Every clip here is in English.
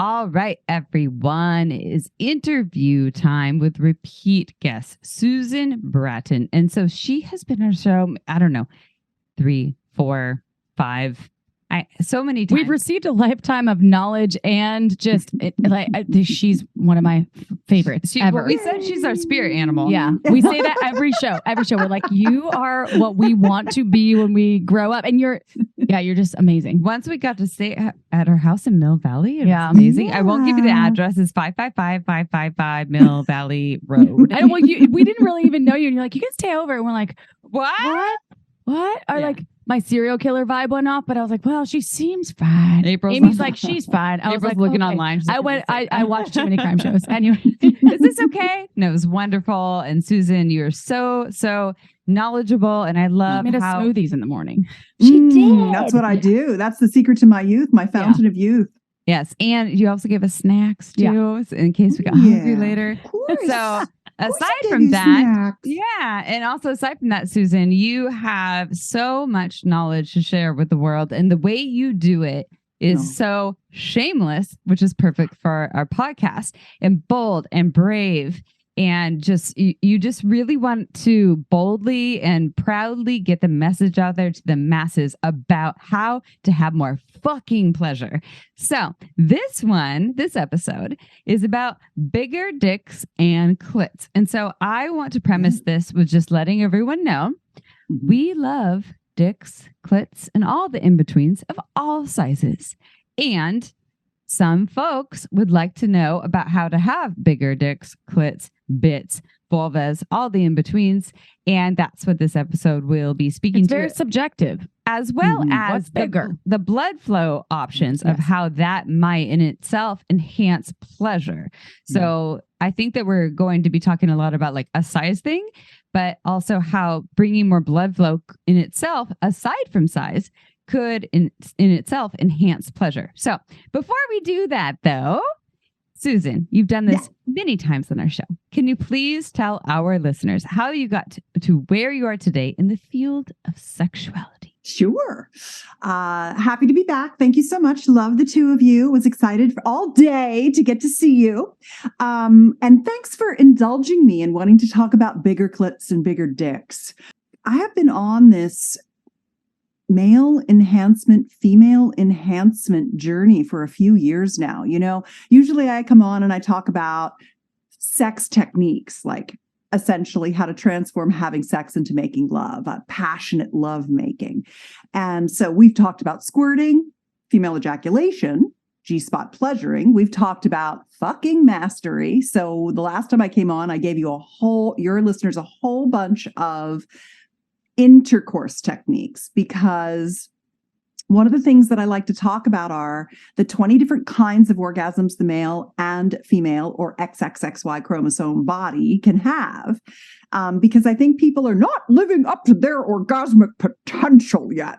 All right, everyone, it is interview time with repeat guest Susan Bratton. And so she has been on our show, I don't know, 3, 4, 5, so many times. We've received a lifetime of knowledge and just she's one of my favorites ever. Well, we said she's our spirit animal. Yeah, we say that every show. Every show, we're like, you are what we want to be when we grow up, and you're just amazing. Once we got to stay at her house in Mill Valley. It was amazing. Yeah. I won't give you the address. It's 555 Mill Valley Road. And we didn't really even know you, and you're like, you can stay over, and we're like, what? Or like. My serial killer vibe went off, but I was like, well, she seems fine. Amy's like, she's fine. I was like, looking online. I watched too many crime shows. Anyway, is this okay? No, it was wonderful. And Susan, you're so knowledgeable. And I love made us smoothies in the morning. She did. That's what I do. That's the secret to my youth, my fountain of youth. Yes. And you also gave us snacks too, in case we got hungry later. Of course. So aside from that, and also aside from that, Susan, you have so much knowledge to share with the world, and the way you do it is so shameless, which is perfect for our podcast, and bold and brave, and just you just really want to boldly and proudly get the message out there to the masses about how to have more fucking pleasure. So this episode is about bigger dicks and clits. And so I want to premise this with just letting everyone know we love dicks, clits, and all the in-betweens of all sizes. And some folks would like to know about how to have bigger dicks, clits, bits, vulvas, all the in-betweens. And that's what this episode will be speaking to. It's very subjective. As well as the blood flow options of how that might in itself enhance pleasure. So I think that we're going to be talking a lot about like a size thing, but also how bringing more blood flow in itself, aside from size, could in itself enhance pleasure. So before we do that, though, Susan, you've done this many times on our show. Can you please tell our listeners how you got to where you are today in the field of sexuality? Sure. Happy to be back. Thank you so much. Love the two of you. Was excited for all day to get to see you. And thanks for indulging me in wanting to talk about bigger clits and bigger dicks. I have been on this male enhancement, female enhancement journey for a few years now. You know, usually I come on and I talk about sex techniques, like essentially how to transform having sex into making love, passionate love making. And so we've talked about squirting, female ejaculation, G-spot pleasuring. We've talked about fucking mastery. So the last time I came on, I gave you your listeners a whole bunch of intercourse techniques, because one of the things that I like to talk about are the 20 different kinds of orgasms the male and female or XXXY chromosome body can have. Because I think people are not living up to their orgasmic potential yet.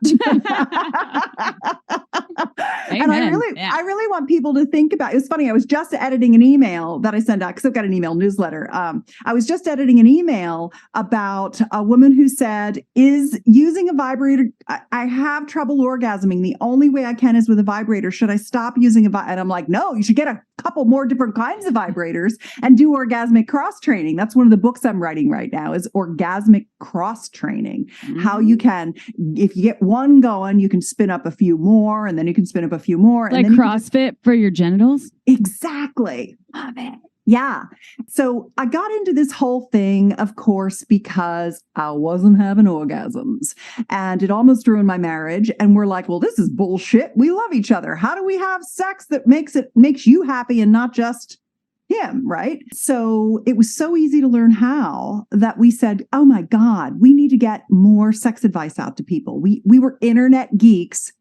And I really want people to think about, it was funny, I was just editing an email that I send out, because I've got an email newsletter. I was just editing an email about a woman who said, is using a vibrator, I have trouble orgasming. The only way I can is with a vibrator. Should I stop using a vibrator? And I'm like, no, you should get a couple more different kinds of vibrators and do orgasmic cross training. That's one of the books I'm writing right now, is orgasmic cross training. How you can, if you get one going, you can spin up a few more, and then you can spin up a few more. Like and then CrossFit for your genitals? Exactly. Love it. Yeah. So I got into this whole thing, of course, because I wasn't having orgasms, and it almost ruined my marriage. And we're like, well, this is bullshit. We love each other. How do we have sex that makes you happy and not just him, right? So it was so easy to learn how that we said, oh my God, we need to get more sex advice out to people. We were internet geeks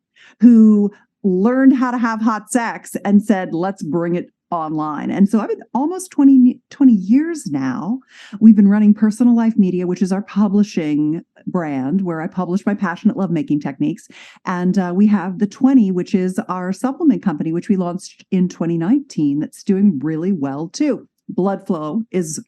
who learned how to have hot sex and said, let's bring it online. And so I've been almost 20 years now. We've been running Personal Life Media, which is our publishing brand, where I publish my passionate lovemaking techniques. And we have the 20, which is our supplement company, which we launched in 2019. That's doing really well too. blood flow is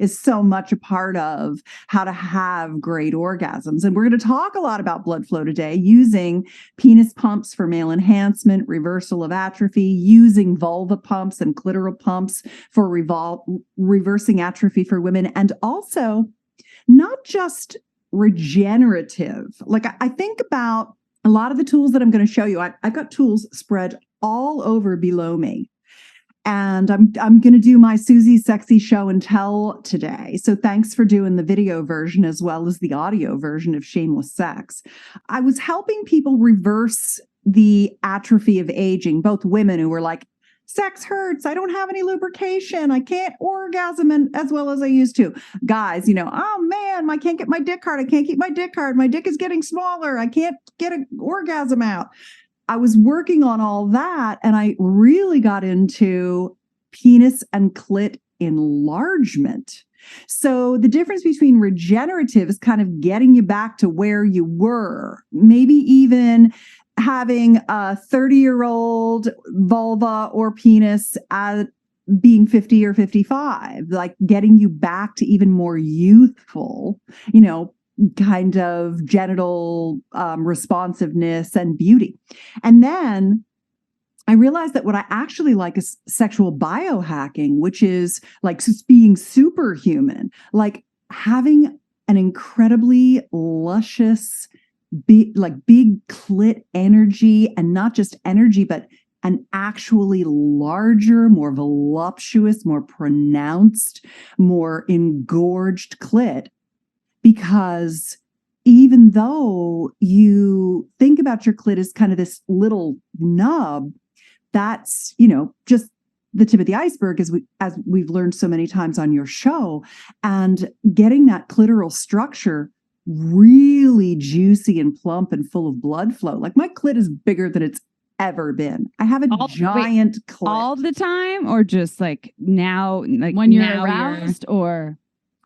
so much a part of how to have great orgasms. And we're going to talk a lot about blood flow today, using penis pumps for male enhancement, reversal of atrophy, using vulva pumps and clitoral pumps for reversing atrophy for women, and also not just regenerative. Like I think about a lot of the tools that I'm going to show you. I've got tools spread all over below me. And I'm going to do my Susie Sexy Show and Tell today. So thanks for doing the video version as well as the audio version of Shameless Sex. I was helping people reverse the atrophy of aging, both women who were like, sex hurts, I don't have any lubrication, I can't orgasm as well as I used to. Guys, oh man, I can't get my dick hard, I can't keep my dick hard, my dick is getting smaller, I can't get an orgasm out. I was working on all that, and I really got into penis and clit enlargement. So the difference between regenerative is kind of getting you back to where you were, maybe even having a 30-year-old vulva or penis at being 50 or 55, like getting you back to even more youthful, kind of genital responsiveness and beauty. And then I realized that what I actually like is sexual biohacking, which is like being superhuman, like having an incredibly luscious, big clit energy, and not just energy, but an actually larger, more voluptuous, more pronounced, more engorged clit. Because even though you think about your clit as kind of this little nub, that's, just the tip of the iceberg, as we've learned so many times on your show. And getting that clitoral structure really juicy and plump and full of blood flow. Like my clit is bigger than it's ever been. I have a giant clit. All the time, or just like now, like when you're aroused, or?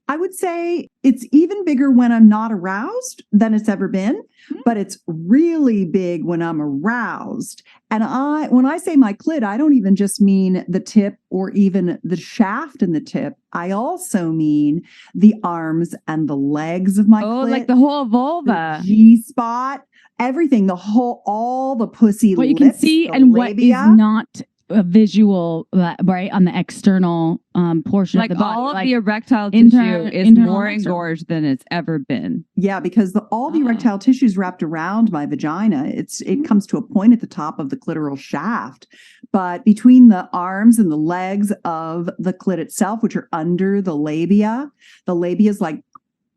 I would say it's even bigger when I'm not aroused than it's ever been, but it's really big when I'm aroused. And when I say my clit, I don't even just mean the tip or even the shaft and the tip. I also mean the arms and the legs of my clit. Like the whole vulva. The G-spot, everything, all the pussy what lips, you can see and labia. What is not a visual, right, on the external portion of the body. All of the erectile tissue is more engorged than it's ever been. Yeah, because all the erectile tissue is wrapped around my vagina. It comes to a point at the top of the clitoral shaft. But between the arms and the legs of the clit itself, which are under the labia is like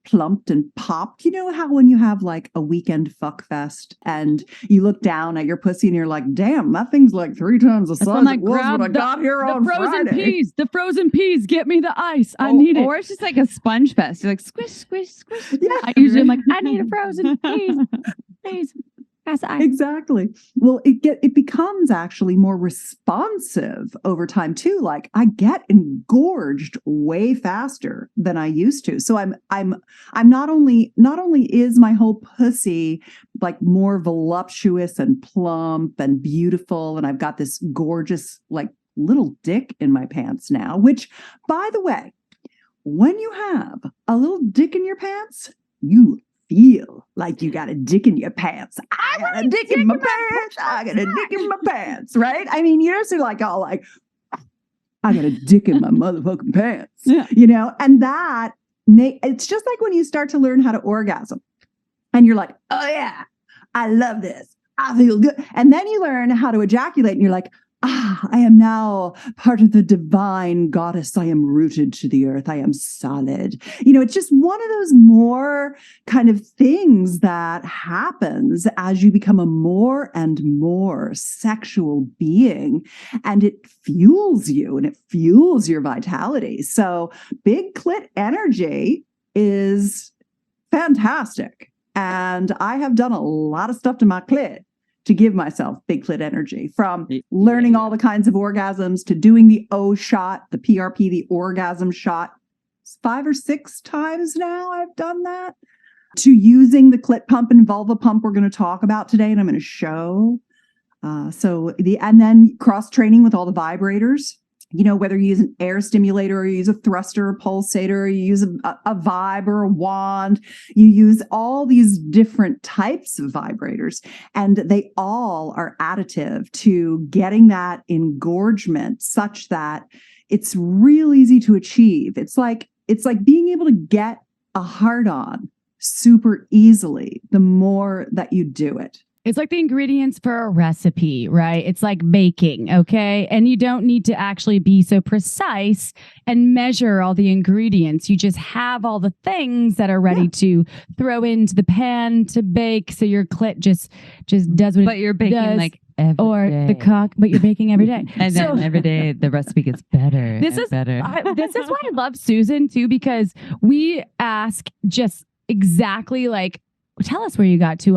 plumped and popped. You know how when you have like a weekend fuck fest and you look down at your pussy and you're like, damn, that thing's like 3 times the size it was when I got here on Friday. The frozen peas, get me the ice. I need it. Or it's just like a sponge fest. You're like, squish, squish, squish. Yeah. I usually am like, I need a frozen peas. Please. Exactly. Well, it becomes actually more responsive over time too. Like I get engorged way faster than I used to. So I'm not only is my whole pussy like more voluptuous and plump and beautiful, and I've got this gorgeous like little dick in my pants now, which, by the way, when you have a little dick in your pants, you feel like you got a dick in your pants. I got a dick in my pants. I got a dick in my pants, right? I mean, you're just like all like, I got a dick in my motherfucking pants, and it's just like when you start to learn how to orgasm and you're like, oh yeah, I love this. I feel good. And then you learn how to ejaculate and you're like, I am now part of the divine goddess. I am rooted to the earth. I am solid. It's just one of those more kind of things that happens as you become a more and more sexual being, and it fuels you and it fuels your vitality. So big clit energy is fantastic. And I have done a lot of stuff to my clit to give myself big clit energy, from learning all the kinds of orgasms to doing the O shot, the PRP, the orgasm shot. 5 or 6 times now I've done that, to using the clit pump and vulva pump we're going to talk about today, and I'm going to show. And then cross training with all the vibrators. whether you use an air stimulator or you use a thruster or pulsator, or you use a vibe or a wand, you use all these different types of vibrators, and they all are additive to getting that engorgement such that it's real easy to achieve. It's like being able to get a hard-on super easily the more that you do it. It's like the ingredients for a recipe, right? It's like baking, okay? And you don't need to actually be so precise and measure all the ingredients. You just have all the things that are ready to throw into the pan to bake. So your clit just does what but you're baking does. like every day. The cock, but you're baking every day. And then every day the recipe gets better. This is better. This is why I love Susan too, because we ask just exactly like, tell us where you got to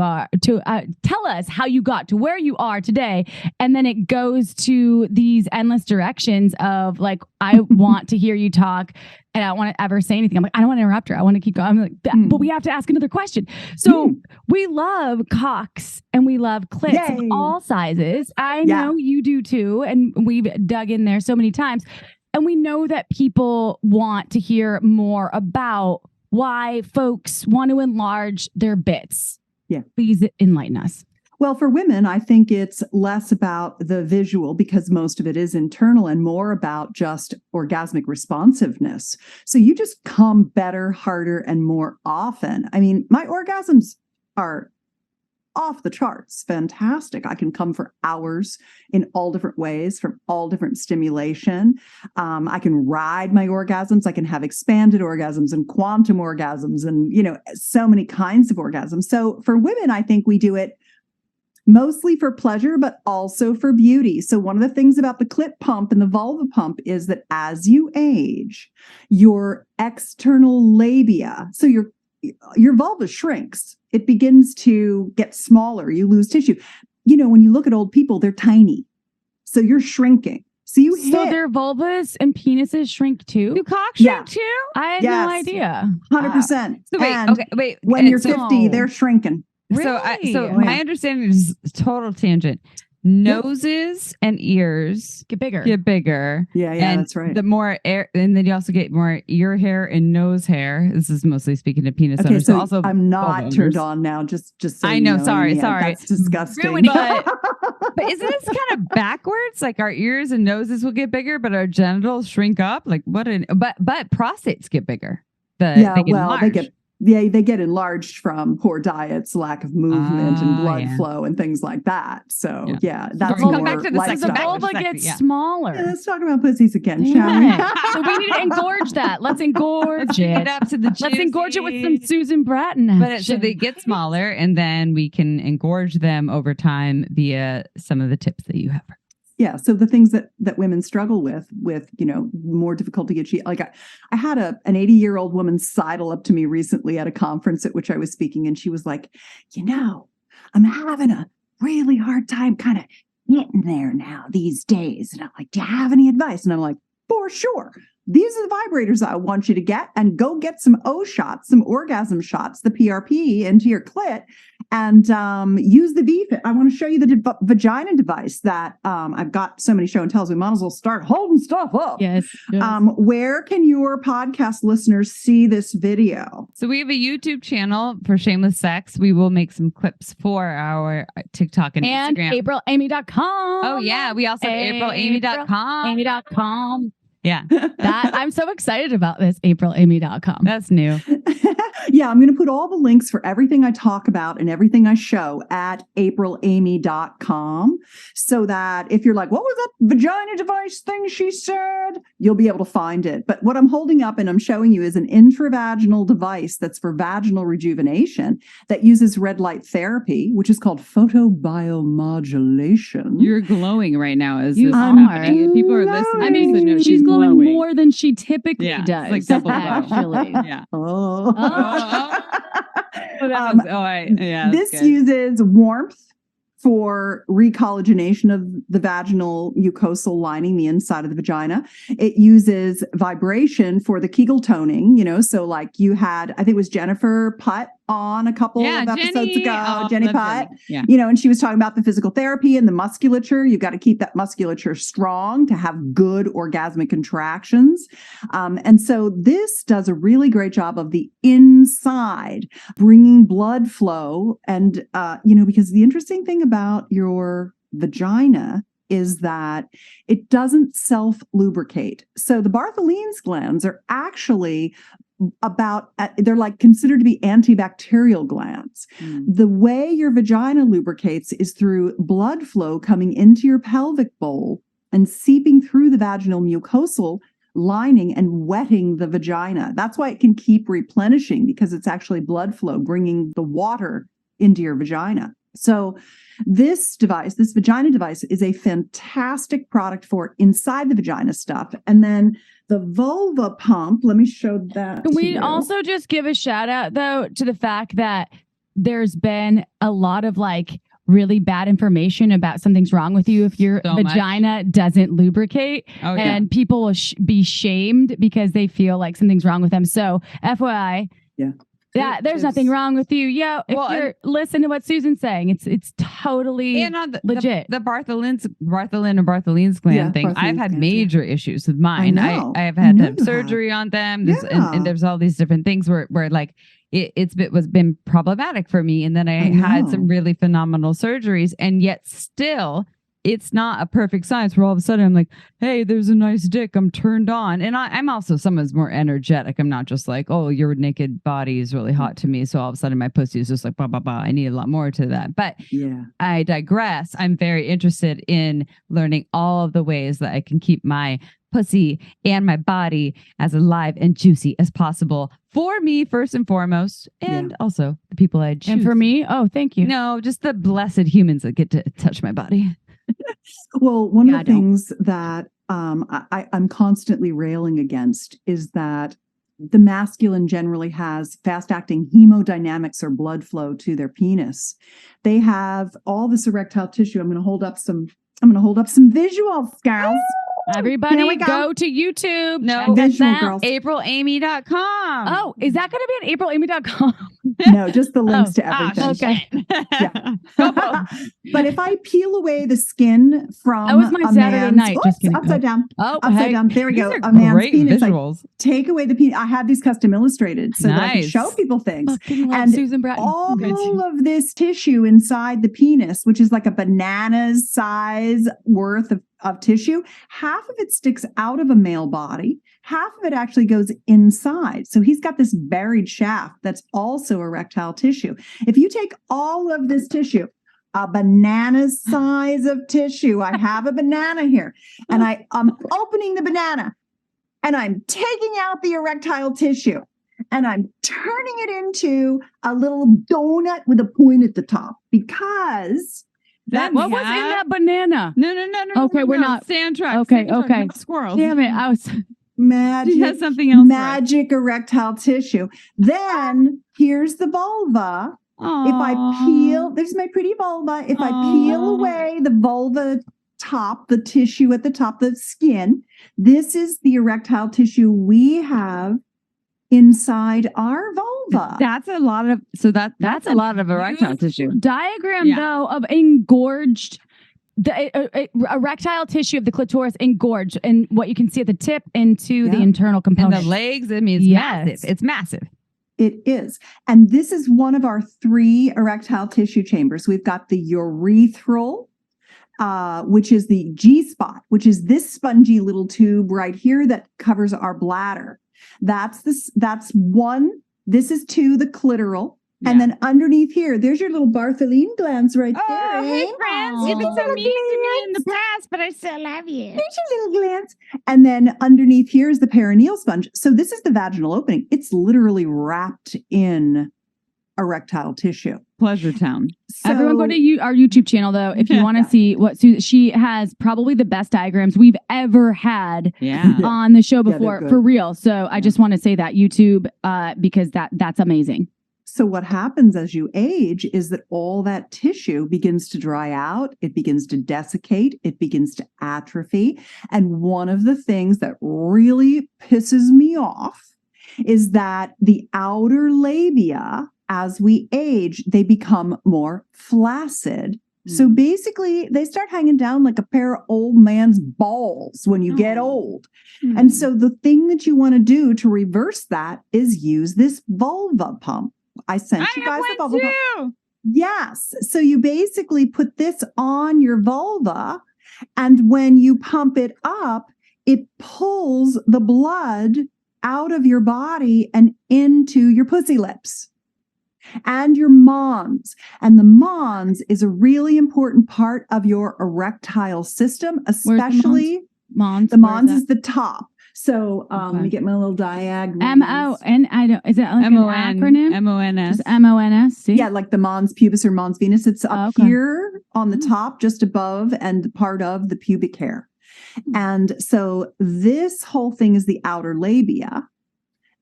tell us how you got to where you are today. And then it goes to these endless directions of like, I want to hear you talk and I don't want to ever say anything. I'm like, I don't want to interrupt her. I want to keep going. I'm like, but we have to ask another question. So we love cocks and we love clits of all sizes. I know you do too. And we've dug in there so many times. And we know that people want to hear more about why folks want to enlarge their bits. Yeah. Please enlighten us. Well, for women, I think it's less about the visual because most of it is internal and more about just orgasmic responsiveness. So you just come better, harder, and more often. I mean, my orgasms are off the charts. Fantastic. I can come for hours in all different ways from all different stimulation. I can ride my orgasms. I can have expanded orgasms and quantum orgasms and, so many kinds of orgasms. So for women, I think we do it mostly for pleasure, but also for beauty. So one of the things about the clit pump and the vulva pump is that as you age, your external labia, so your vulva shrinks. It begins to get smaller. You lose tissue. When you look at old people, they're tiny. So you're shrinking. So their vulvas and penises shrink too? Do cocks shrink too? I had no idea. 100%. So wait. When you're 50, they're shrinking. Really? So my understanding is total tangent. Noses and ears get bigger. Yeah, and that's right. The more air, and then you also get more ear hair and nose hair. This is mostly speaking to penis owners. So also I'm not turned on now. Just so I know. Sorry. That's disgusting. But isn't this kind of backwards? Like our ears and noses will get bigger, but our genitals shrink up. Like what? But prostates get bigger. They get enlarged from poor diets, lack of movement and blood flow and things like that. So that's more back to the the vulva gets smaller. Yeah, let's talk about pussies again, shall we? So we need to engorge that. Let's engorge it up to the juicy. Let's engorge it with some Susan Bratton. So they get smaller, and then we can engorge them over time via some of the tips that you have. Yeah. So the things that women struggle with, more difficult to achieve. Like I had an 80-year-old woman sidle up to me recently at a conference at which I was speaking. And she was like, I'm having a really hard time kind of getting there now these days. And I'm like, do you have any advice? And I'm like, for sure. These are the vibrators I want you to get, and go get some O shots, some orgasm shots, the PRP into your clit, and use the VFit. I want to show you the vagina device that I've got so many show and tells. We might as well start holding stuff up. Yes. Where can your podcast listeners see this video? So we have a YouTube channel for Shameless Sex. We will make some clips for our TikTok and Instagram. AprilAmy.com. Oh yeah, we also have AprilAmy.com. Amy.com. Yeah. I'm so excited about this, AprilAmy.com. That's new. Yeah, I'm going to put all the links for everything I talk about and everything I show at AprilAmy.com, so that if you're like, what was that vagina device thing she said? You'll be able to find it. But what I'm holding up and I'm showing you is an intravaginal device that's for vaginal rejuvenation that uses red light therapy, which is called photobiomodulation. You're glowing right now as this is are. happening. People are listening. I mean, she's glowing more than she typically does. It's like double glow. Actually. Yeah. This uses warmth for recollagenation of the vaginal mucosal lining, the inside of the vagina. It uses vibration for the Kegel toning, so like you had, I think it was Jennifer Putt on a couple of episodes ago, Jenny Putt, Yeah. And she was talking about the physical therapy and the musculature. You've got to keep that musculature strong to have good orgasmic contractions. And so this does a really great job of the inside, bringing blood flow. And, because the interesting thing about your vagina is that it doesn't self-lubricate. So the Bartholin's glands are actually they're like considered to be antibacterial glands. The way your vagina lubricates is through blood flow coming into your pelvic bowl and seeping through the vaginal mucosal lining and wetting the vagina. That's why it can keep replenishing, because it's actually blood flow bringing the water into your vagina. So this vagina device, is a fantastic product for inside the vagina stuff. And then the vulva pump, let me show that. Can we also just give a shout out, though, to the fact that there's been a lot of really bad information about something's wrong with you if your vagina doesn't lubricate, and people will be shamed because they feel like something's wrong with them. So FYI, there's nothing wrong with you. Listen to what Susan's saying. It's totally legit. The Bartholin's gland thing. I've had major issues with mine. I've had to have surgery on them. And there's all these different things where it's been problematic for me. And then I had some really phenomenal surgeries, and yet still it's not a perfect science where all of a sudden I'm like, hey, there's a nice dick, I'm turned on. And I'm also someone's more energetic. I'm not just like, oh, your naked body is really hot to me, so all of a sudden my pussy is just like, blah, blah, blah. I need a lot more to that. But I digress. I'm very interested in learning all of the ways that I can keep my pussy and my body as alive and juicy as possible for me, first and foremost, and also the people I choose. And for me, thank you. No, just the blessed humans that get to touch my body. Well, one of the things that I'm constantly railing against is that the masculine generally has fast-acting hemodynamics or blood flow to their penis. They have all this erectile tissue. I'm going to hold up some visuals, girls. Everybody go to YouTube. No, AprilAmy.com. Oh, is that going to be on AprilAmy.com? No, just the links to everything. Okay. But if I peel away the skin from that was my Saturday night. Just kidding. Upside down. Oh, upside down. There we go. These are a man's great penis. visuals. Take away the penis. I have these custom illustrated so that I can show people things. And Susan Bratton. All of this tissue inside the penis, which is like a banana's size worth of tissue, half of it sticks out of a male body, half of it actually goes inside. So he's got this buried shaft that's also erectile tissue. If you take all of this tissue, a banana's size of tissue, I have a banana here, and I'm opening the banana, and I'm taking out the erectile tissue, and I'm turning it into a little donut with a point at the top, because what was in that banana? No. Okay, we're not. Sand trucks. Okay. Squirrels. Damn it. I was magic. She has something else. Magic erectile tissue. Then here's the vulva. Aww. If I peel, there's my pretty vulva. If I peel away the vulva top, the tissue at the top, the skin, this is the erectile tissue we have inside our vulva. That's a lot of that's a lot of erectile tissue. Diagram though of engorged erectile tissue of the clitoris engorged, and what you can see at the tip into the internal component. And the legs, I mean, it's massive. It's massive. It is. And this is one of our 3 erectile tissue chambers. We've got the urethral, which is the G-spot, which is this spongy little tube right here that covers our bladder. That's one. This is 2, the clitoral. Yeah. And then underneath here, there's your little Bartholin glands right there. Hey, friends. You've been so mean to me in the past, but I still love you. There's your little glands. And then underneath here is the perineal sponge. So this is the vaginal opening. It's literally wrapped in erectile tissue. Pleasure town. So, everyone go to our YouTube channel, though, if you want to see what she has probably the best diagrams we've ever had on the show before, for real. So I just want to say that YouTube, because that's amazing. So what happens as you age is that all that tissue begins to dry out. It begins to desiccate. It begins to atrophy. And one of the things that really pisses me off is that the outer labia as we age, they become more flaccid. So basically, they start hanging down like a pair of old man's balls when you get old. And so the thing that you want to do to reverse that is use this vulva pump. I sent you guys the vulva pump. Yes. So you basically put this on your vulva, and when you pump it up, it pulls the blood out of your body and into your pussy lips and your mons. And the mons is a really important part of your erectile system, especially the mons is the top. So let me get my little diagram. M-O-N, I don't, is it like M-O-N, an acronym? M-O-N-S. Just M-O-N-S, see? Yeah, like the mons pubis or mons venus. It's up here on the top, just above and part of the pubic hair. And so this whole thing is the outer labia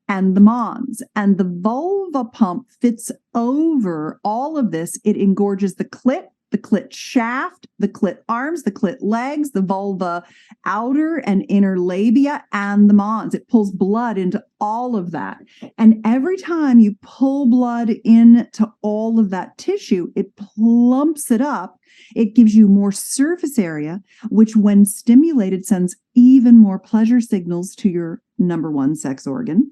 and the mons, and the vulva pump fits over all of this. It engorges the clit shaft, the clit arms, the clit legs, the vulva outer and inner labia, and the mons. It pulls blood into all of that. And every time you pull blood into all of that tissue, it plumps it up. It gives you more surface area, which when stimulated sends even more pleasure signals to your number one sex organ.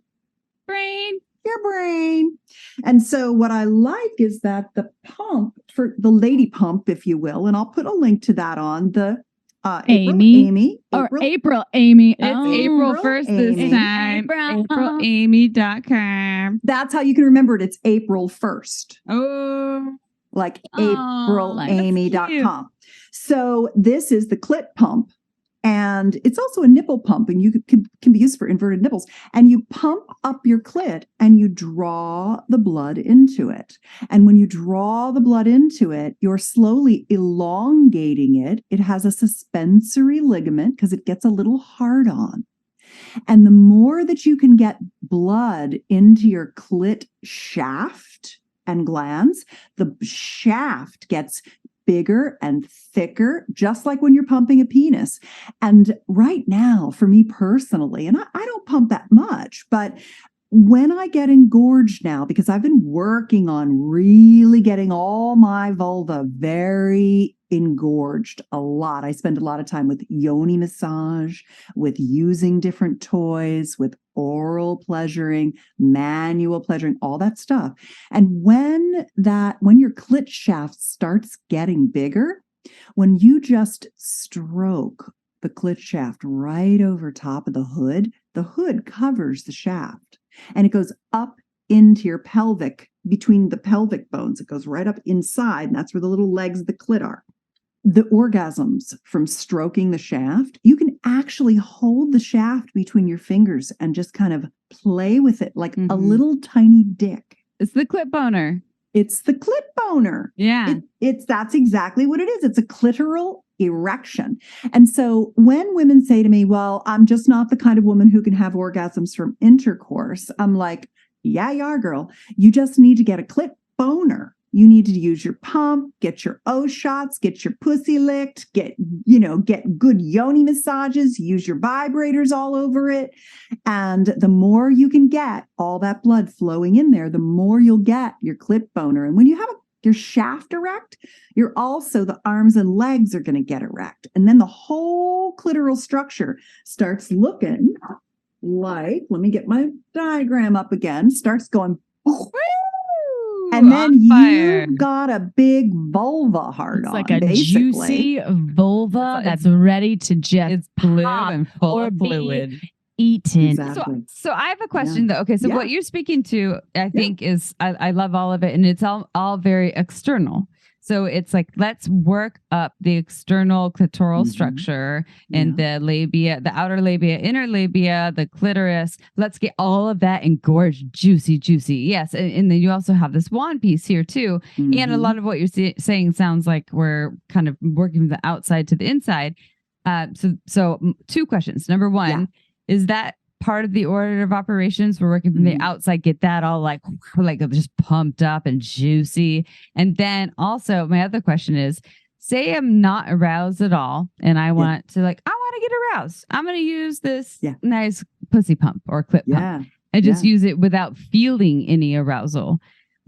Your brain. And so what I like is that the pump, for the lady pump, if you will, and I'll put a link to that on the April Amy. It's April 1st this time. AprilAmy.com. That's how you can remember it. It's April 1st. Oh. Like AprilAmy.com. So this is the clit pump. And it's also a nipple pump, and you can be used for inverted nipples. And you pump up your clit and you draw the blood into it. And when you draw the blood into it, you're slowly elongating it. It has a suspensory ligament because it gets a little hard on. And the more that you can get blood into your clit shaft and glands, the shaft gets bigger and thicker, just like when you're pumping a penis. And right now, for me personally, and I don't pump that much, but when I get engorged now, because I've been working on really getting all my vulva very engorged a lot. I spend a lot of time with yoni massage, with using different toys, with oral pleasuring, manual pleasuring, all that stuff. And when your clit shaft starts getting bigger, when you just stroke the clit shaft right over top of the hood covers the shaft and it goes up into your pelvic, between the pelvic bones. It goes right up inside, and that's where the little legs of the clit are. The orgasms from stroking the shaft, you can actually hold the shaft between your fingers and just kind of play with it like a little tiny dick. It's the clit boner. It's the clit boner. Yeah. That's exactly what it is. It's a clitoral erection. And so when women say to me, well, I'm just not the kind of woman who can have orgasms from intercourse, I'm like, yeah, you are, girl. You just need to get a clit boner. You need to use your pump, get your O shots, get your pussy licked, get good yoni massages, use your vibrators all over it. And the more you can get all that blood flowing in there, the more you'll get your clit boner. And when you have your shaft erect, the arms and legs are going to get erect. And then the whole clitoral structure starts looking like, let me get my diagram up again, starts going, and then you've got a big vulva hard on. It's like a juicy vulva that's ready to just it's blue and full of fluid. Eaten. Exactly. So I have a question though. Okay, so what you're speaking to, I think is I love all of it, and it's all very external. So it's like, let's work up the external clitoral structure and the labia, the outer labia, inner labia, the clitoris. Let's get all of that engorged, juicy. Yes. And then you also have this wand piece here too. And a lot of what you're saying sounds like we're kind of working from the outside to the inside. So two questions. Number one, is that part of the order of operations? We're working from the outside, get that all like just pumped up and juicy. And then also my other question is, say I'm not aroused at all and I want to I want to get aroused. I'm going to use this nice pussy pump or clit pump and just use it without feeling any arousal.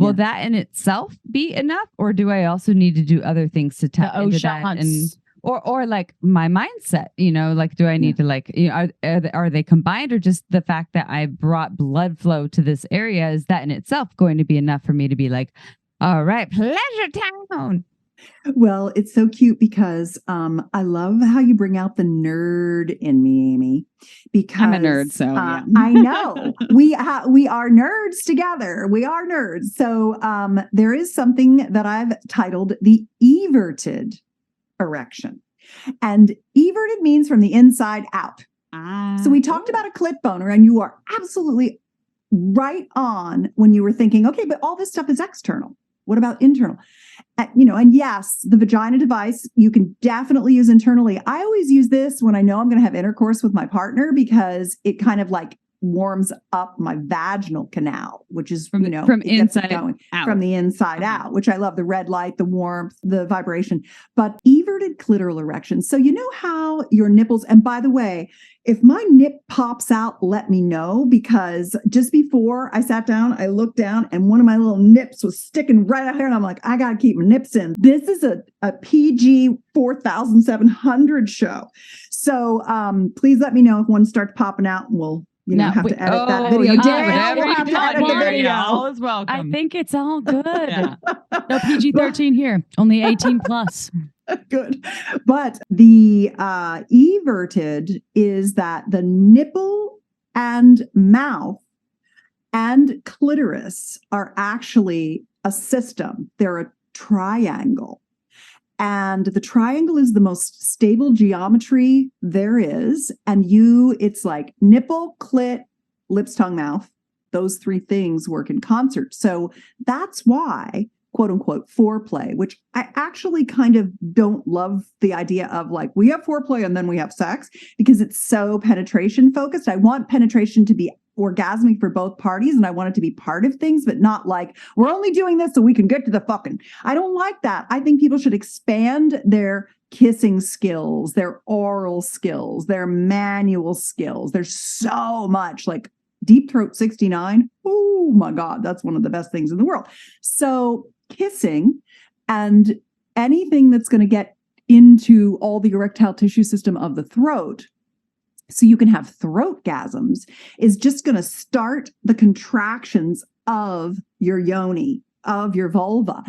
will that in itself be enough, or do I also need to do other things to tap into that? And or like my mindset, like, do I need to like, are they combined, or just the fact that I brought blood flow to this area, is that in itself going to be enough for me to be like, all right, pleasure town? Well, it's so cute because I love how you bring out the nerd in me, Amy. Because I'm a nerd, so yeah. I know we are nerds together. We are nerds. So there is something that I've titled the everted erection, and everted means from the inside out. So we talked about a clit boner, and you are absolutely right on when you were thinking, okay, but all this stuff is external. What about internal? And yes, the vagina device, you can definitely use internally. I always use this when I know I'm going to have intercourse with my partner, because it kind of like warms up my vaginal canal, which is, from inside going out. From the inside out, which I love, the red light, the warmth, the vibration. But everted clitoral erection. So you know how your nipples, and by the way, if my nip pops out, let me know, because just before I sat down, I looked down and one of my little nips was sticking right out here. And I'm like, I got to keep my nips in. This is a PG 4,700 show. So please let me know if one starts popping out, and we'll have to edit that video. All is welcome. I think it's all good. No PG-13 here. Only 18 plus. Good. But the everted is that the nipple and mouth and clitoris are actually a system. They're a triangle. And the triangle is the most stable geometry there is. And it's like nipple, clit, lips, tongue, mouth. Those three things work in concert. So that's why, quote unquote, foreplay, which I actually kind of don't love the idea of like, we have foreplay and then we have sex, because it's so penetration focused. I want penetration to be orgasmic for both parties, and I want it to be part of things, but not like, we're only doing this so we can get to the fucking. I don't like that. I think people should expand their kissing skills, their oral skills, their manual skills. There's so much, like Deep Throat 69. Oh my God, that's one of the best things in the world. So kissing and anything that's going to get into all the erectile tissue system of the throat, so you can have throatgasms, is just going to start the contractions of your yoni, of your vulva.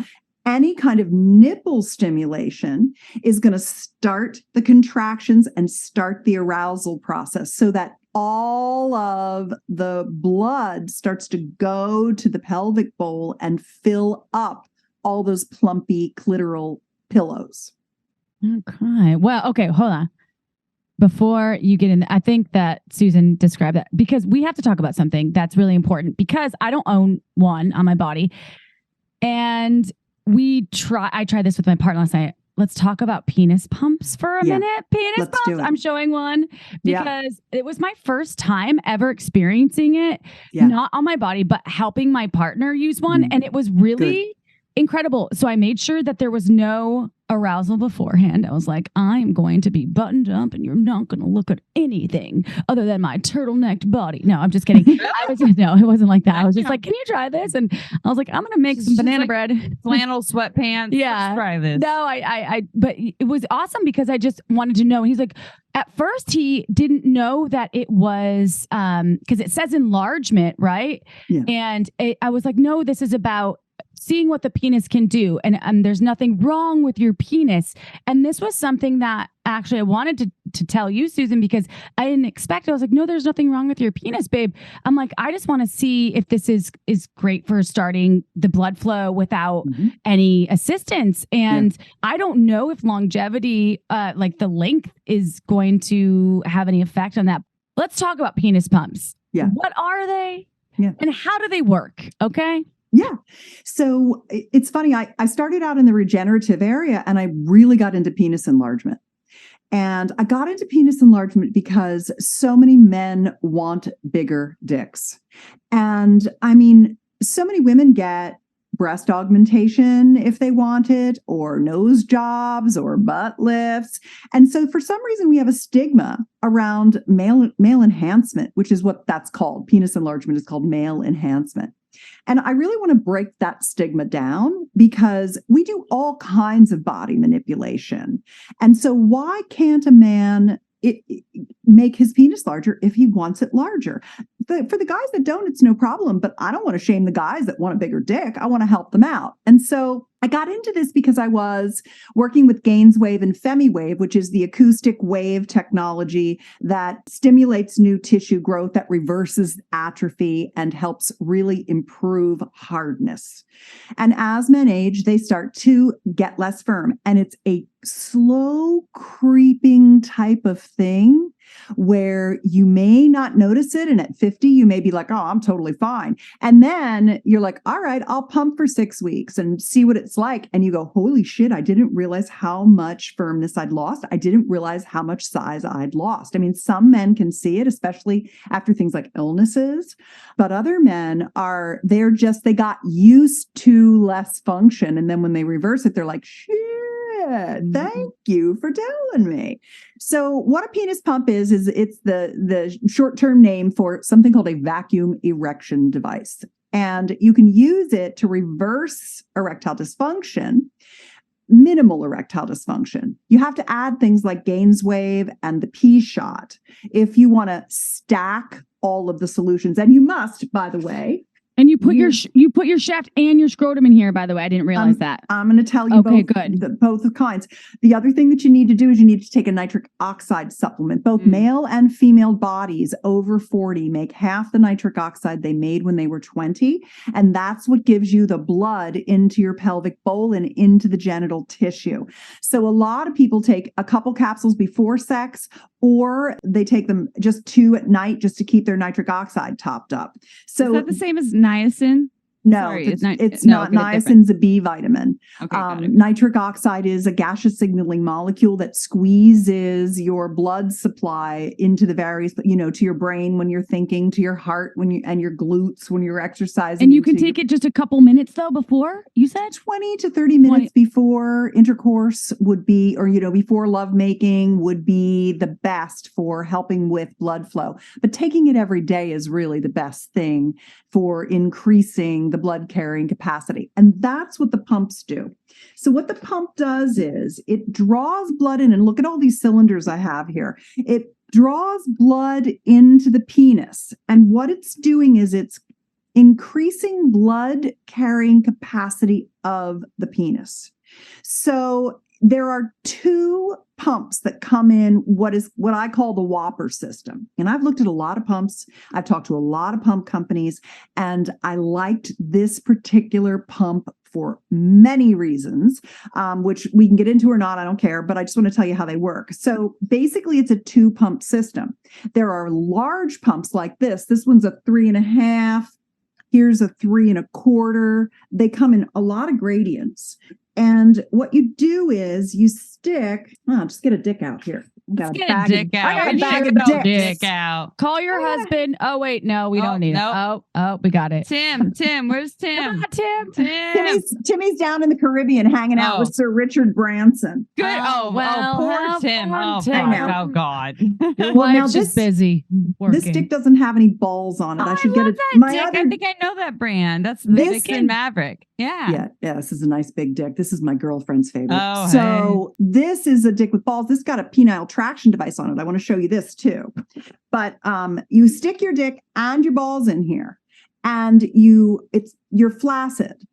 Any kind of nipple stimulation is going to start the contractions and start the arousal process, so that all of the blood starts to go to the pelvic bowl and fill up all those plumpy clitoral pillows. Okay. Well, okay, hold on. Before you get in, I think that Susan described that, because we have to talk about something that's really important, because I don't own one on my body. And I tried this with my partner last night. Let's talk about penis pumps for a minute. Penis pumps. I'm showing one because it was my first time ever experiencing it, not on my body, but helping my partner use one. And it was really incredible. So I made sure that there was no arousal beforehand. I was like, I'm going to be buttoned up and you're not going to look at anything other than my turtlenecked body. No, I'm just kidding. No, it wasn't like that. I was just like, can you try this? And I was like, I'm going to make some banana bread. Flannel sweatpants. Yeah. Let's try this. No, but it was awesome because I just wanted to know. And he's like, at first he didn't know that it was, because it says enlargement, right? Yeah. And I was like, no, this is about seeing what the penis can do. And there's nothing wrong with your penis. And this was something that actually I wanted to tell you, Susan, because I didn't expect it. I was like, no, there's nothing wrong with your penis, babe. I'm like, I just want to see if this is great for starting the blood flow without any assistance. And I don't know if longevity, like the length, is going to have any effect on that. Let's talk about penis pumps. Yeah. What are they? Yeah. And how do they work? Okay. Yeah. So it's funny. I started out in the regenerative area and I really got into penis enlargement. And I got into penis enlargement because so many men want bigger dicks. And I mean, so many women get breast augmentation if they want it, or nose jobs, or butt lifts. And so for some reason, we have a stigma around male enhancement, which is what that's called. Penis enlargement is called male enhancement. And I really want to break that stigma down because we do all kinds of body manipulation. And so why can't a man make his penis larger if he wants it larger? For the guys that don't, it's no problem, but I don't want to shame the guys that want a bigger dick. I want to help them out. And so I got into this because I was working with Gainswave and FemiWave, which is the acoustic wave technology that stimulates new tissue growth, that reverses atrophy and helps really improve hardness. And as men age, they start to get less firm. And it's a slow creeping type of thing where you may not notice it. And at 50, you may be like, oh, I'm totally fine. And then you're like, all right, I'll pump for 6 weeks and see what it's like. And you go, holy shit, I didn't realize how much firmness I'd lost. I didn't realize how much size I'd lost. I mean, some men can see it, especially after things like illnesses, but other men they got used to less function. And then when they reverse it, they're like, shit. Thank you for telling me. So what a penis pump is it's the short-term name for something called a vacuum erection device. And you can use it to reverse erectile dysfunction, minimal erectile dysfunction. You have to add things like Gainswave and the P-shot if you want to stack all of the solutions. And you must, by the way. And you put your shaft and your scrotum in here, by the way. I didn't realize that. I'm going to tell you both kinds. The other thing that you need to do is you need to take a nitric oxide supplement. Both male and female bodies over 40 make half the nitric oxide they made when they were 20. And that's what gives you the blood into your pelvic bowl and into the genital tissue. So a lot of people take a couple capsules before sex, or they take them just 2 at night just to keep their nitric oxide topped up. So is that the same as niacin? No, Sorry, it's not. Niacin's a B vitamin. Okay, nitric oxide is a gaseous signaling molecule that squeezes your blood supply into the various, to your brain when you're thinking, to your heart and your glutes when you're exercising. And you can take it just a couple minutes though before, you said? 20 to 30 minutes before intercourse would be, or before lovemaking would be the best for helping with blood flow. But taking it every day is really the best thing for increasing the blood carrying capacity. And that's what the pumps do. So what the pump does is it draws blood in, and look at all these cylinders I have here. It draws blood into the penis. And what it's doing is it's increasing blood carrying capacity of the penis. So there are 2 pumps that come in what I call the Whopper system. And I've looked at a lot of pumps. I've talked to a lot of pump companies, and I liked this particular pump for many reasons, which we can get into or not. I don't care, but I just want to tell you how they work. So basically it's a 2-pump system. There are large pumps like this. This one's a 3.5. Here's a 3 1/4. They come in a lot of gradients. And what you do is you stick, just get a dick out here. Get a dick out. I got a bag of dicks. Out. Call your husband. Oh, wait, no, we don't need it. Oh, we got it. Tim, where's Tim? Come on, Tim. Timmy's down in the Caribbean hanging out with Sir Richard Branson. Good. Poor Tim. Oh, God. Your wife's just busy working. This dick doesn't have any balls on it. I should get it. I think I know that brand. That's the Vixen Maverick. Yeah. Yeah. This is a nice big dick. This is my girlfriend's favorite. Oh, so this is a dick with balls. This got a penile traction device on it. I want to show you this too. But you stick your dick and your balls in here, and you're flaccid,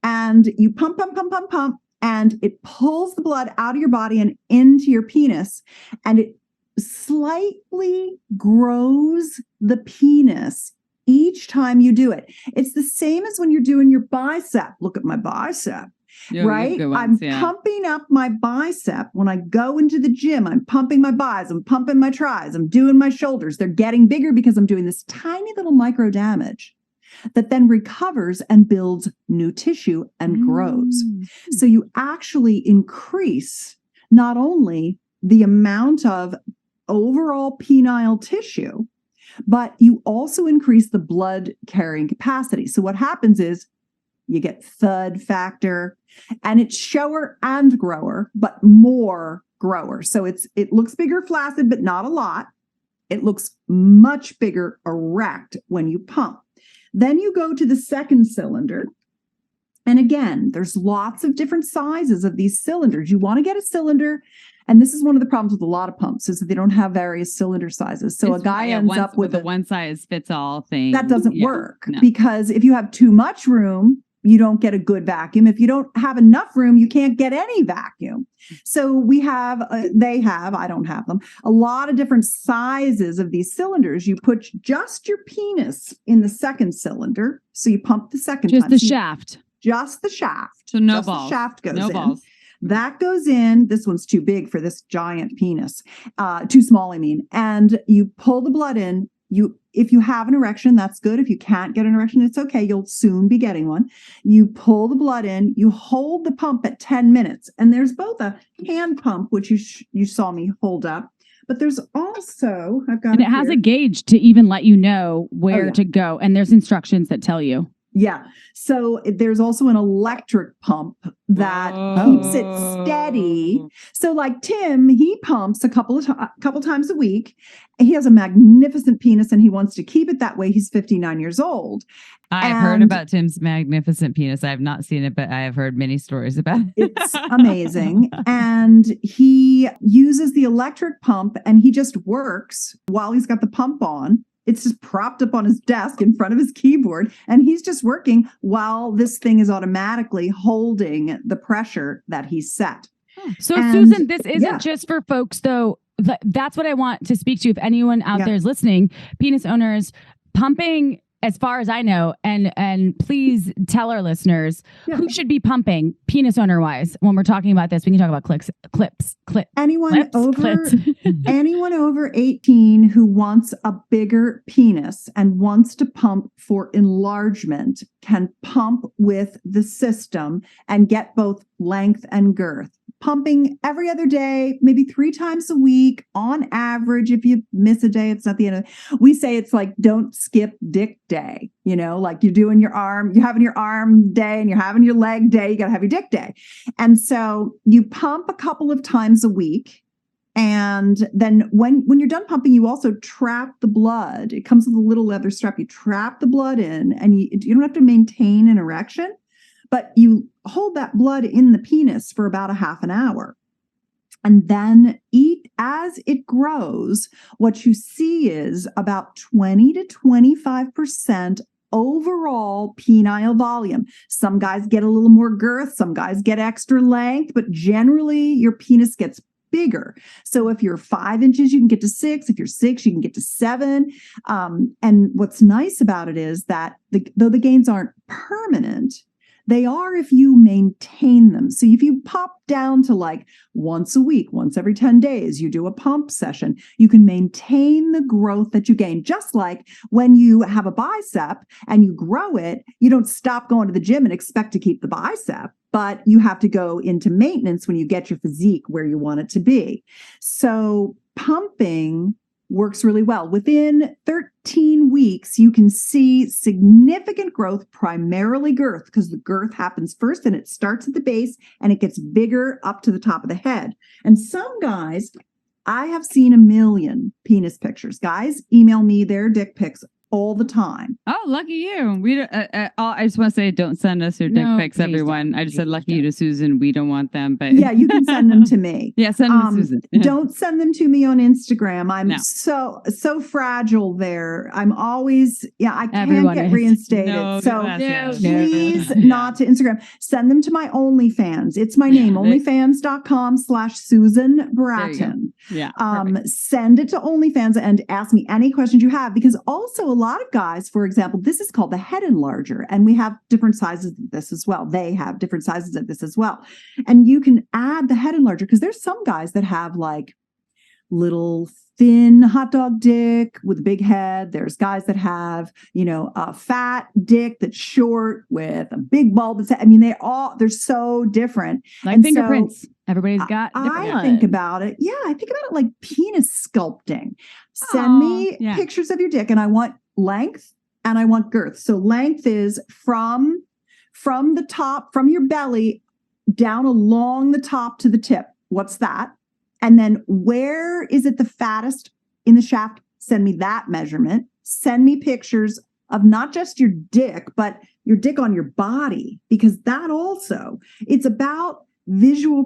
and you pump, and it pulls the blood out of your body and into your penis, and it slightly grows the penis each time you do it. It's the same as when you're doing your bicep. Look at my bicep. Right? I'm pumping up my bicep. When I go into the gym, I'm pumping my bis, I'm pumping my tris, I'm doing my shoulders. They're getting bigger because I'm doing this tiny little micro damage that then recovers and builds new tissue and grows. So you actually increase not only the amount of overall penile tissue, but you also increase the blood carrying capacity. So what happens is you get thud factor, and it's shower and grower, but more grower. So it looks bigger flaccid, but not a lot. It looks much bigger erect when you pump. Then you go to the second cylinder. And again, there's lots of different sizes of these cylinders. You want to get a cylinder, and this is one of the problems with a lot of pumps is that they don't have various cylinder sizes. So a guy ends up with a one size fits all thing. That doesn't work because if you have too much room, you don't get a good vacuum. If you don't have enough room, you can't get any vacuum. So we have, I don't have them, a lot of different sizes of these cylinders. You put just your penis in the second cylinder. So you pump the second just time. The shaft. Just the shaft. So no just balls. The shaft goes no in. Balls. That goes in. This one's too big for this giant penis. Too small, I mean. And you pull the blood in. If you have an erection, that's good. If you can't get an erection, it's okay. You'll soon be getting one. You pull the blood in. You hold the pump at 10 minutes. And there's both a hand pump, which you saw me hold up. But there's also, I've got and it has a gauge to even let you know where to go. And there's instructions that tell you. Yeah. So there's also an electric pump that keeps it steady. So like Tim, he pumps a couple times a week. He has a magnificent penis and he wants to keep it that way. He's 59 years old. I've heard about Tim's magnificent penis. I have not seen it, but I have heard many stories about it. It's amazing. And he uses the electric pump and he just works while he's got the pump on. It's just propped up on his desk in front of his keyboard. And he's just working while this thing is automatically holding the pressure that he's set. So Susan, this isn't just for folks though. That's what I want to speak to. If anyone out there is listening, penis owners, pumping, as far as I know, and please tell our listeners who should be pumping penis owner wise when we're talking about this. We can talk about clits. Anyone over 18 who wants a bigger penis and wants to pump for enlargement can pump with the system and get both length and girth. Pumping every other day, maybe 3 times a week on average. If you miss a day, it's not the end of it. We say it's like, don't skip dick day. You know, like you're having your arm day and you're having your leg day. You got to have your dick day. And so you pump a couple of times a week. And then when you're done pumping, you also trap the blood. It comes with a little leather strap. You trap the blood in and you don't have to maintain an erection. But you hold that blood in the penis for about a half an hour. And then as it grows, what you see is about 20 to 25% overall penile volume. Some guys get a little more girth, some guys get extra length, but generally your penis gets bigger. So if you're 5 inches, you can get to 6. If you're 6, you can get to 7. And what's nice about it is that though the gains aren't permanent, they are if you maintain them. So if you pop down to like once a week, once every 10 days, you do a pump session, you can maintain the growth that you gain. Just like when you have a bicep and you grow it, you don't stop going to the gym and expect to keep the bicep, but you have to go into maintenance when you get your physique where you want it to be. So pumping works really well. Within 13 weeks, you can see significant growth, primarily girth, because the girth happens first and it starts at the base and it gets bigger up to the top of the head. And some guys, I have seen 1 million penis pictures. Guys email me their dick pics all the time. Oh, lucky you. We I just want to say, don't send us your dick pics, everyone. I just said lucky you to Susan. We don't want them, but yeah, you can send them to me. Yeah, send them to Susan. Don't send them to me on Instagram. I'm so fragile there. I'm always, I can't get reinstated. Please not to Instagram. Send them to my OnlyFans. It's my name, onlyfans.com/Susan Bratton. Yeah. Send it to OnlyFans and ask me any questions you have, because also a lot of guys, for example, this is called the head enlarger, and we have different sizes of this as well. They have different sizes of this as well. And you can add the head enlarger because there's some guys that have like little thin hot dog dick with a big head. There's guys that have, a fat dick that's short with a big bulb. I mean, they're so different. Like and fingerprints. Everybody's got different I think about it. Yeah, I think about it like penis sculpting. Send me pictures of your dick, and I want length and I want girth. So length is from the top, from your belly down along the top to the tip. What's that? And then where is it the fattest in the shaft? Send me that measurement. Send me pictures of not just your dick, but your dick on your body, because that also, it's about visual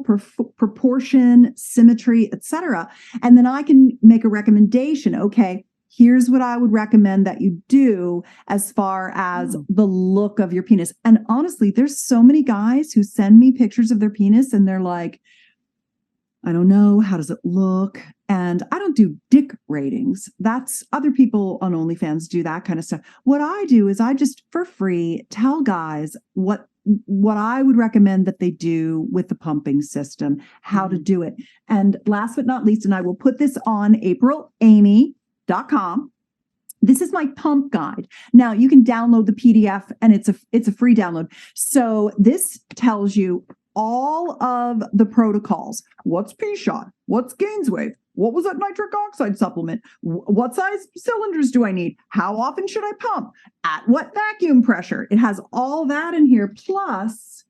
proportion, symmetry, etc. And then I can make a recommendation. Okay, here's what I would recommend that you do as far as the look of your penis. And honestly, there's so many guys who send me pictures of their penis and they're like, I don't know, how does it look? And I don't do dick ratings. That's other people on OnlyFans do that kind of stuff. What I do is I just, for free, tell guys what I would recommend that they do with the pumping system, how to do it. And last but not least, and I will put this on AprilAmy.com. This is my pump guide. Now you can download the PDF and it's a free download. So this tells you all of the protocols. What's P-shot? What's Gainswave? What was that nitric oxide supplement? What size cylinders do I need? How often should I pump? At what vacuum pressure? It has all that in here. Plus,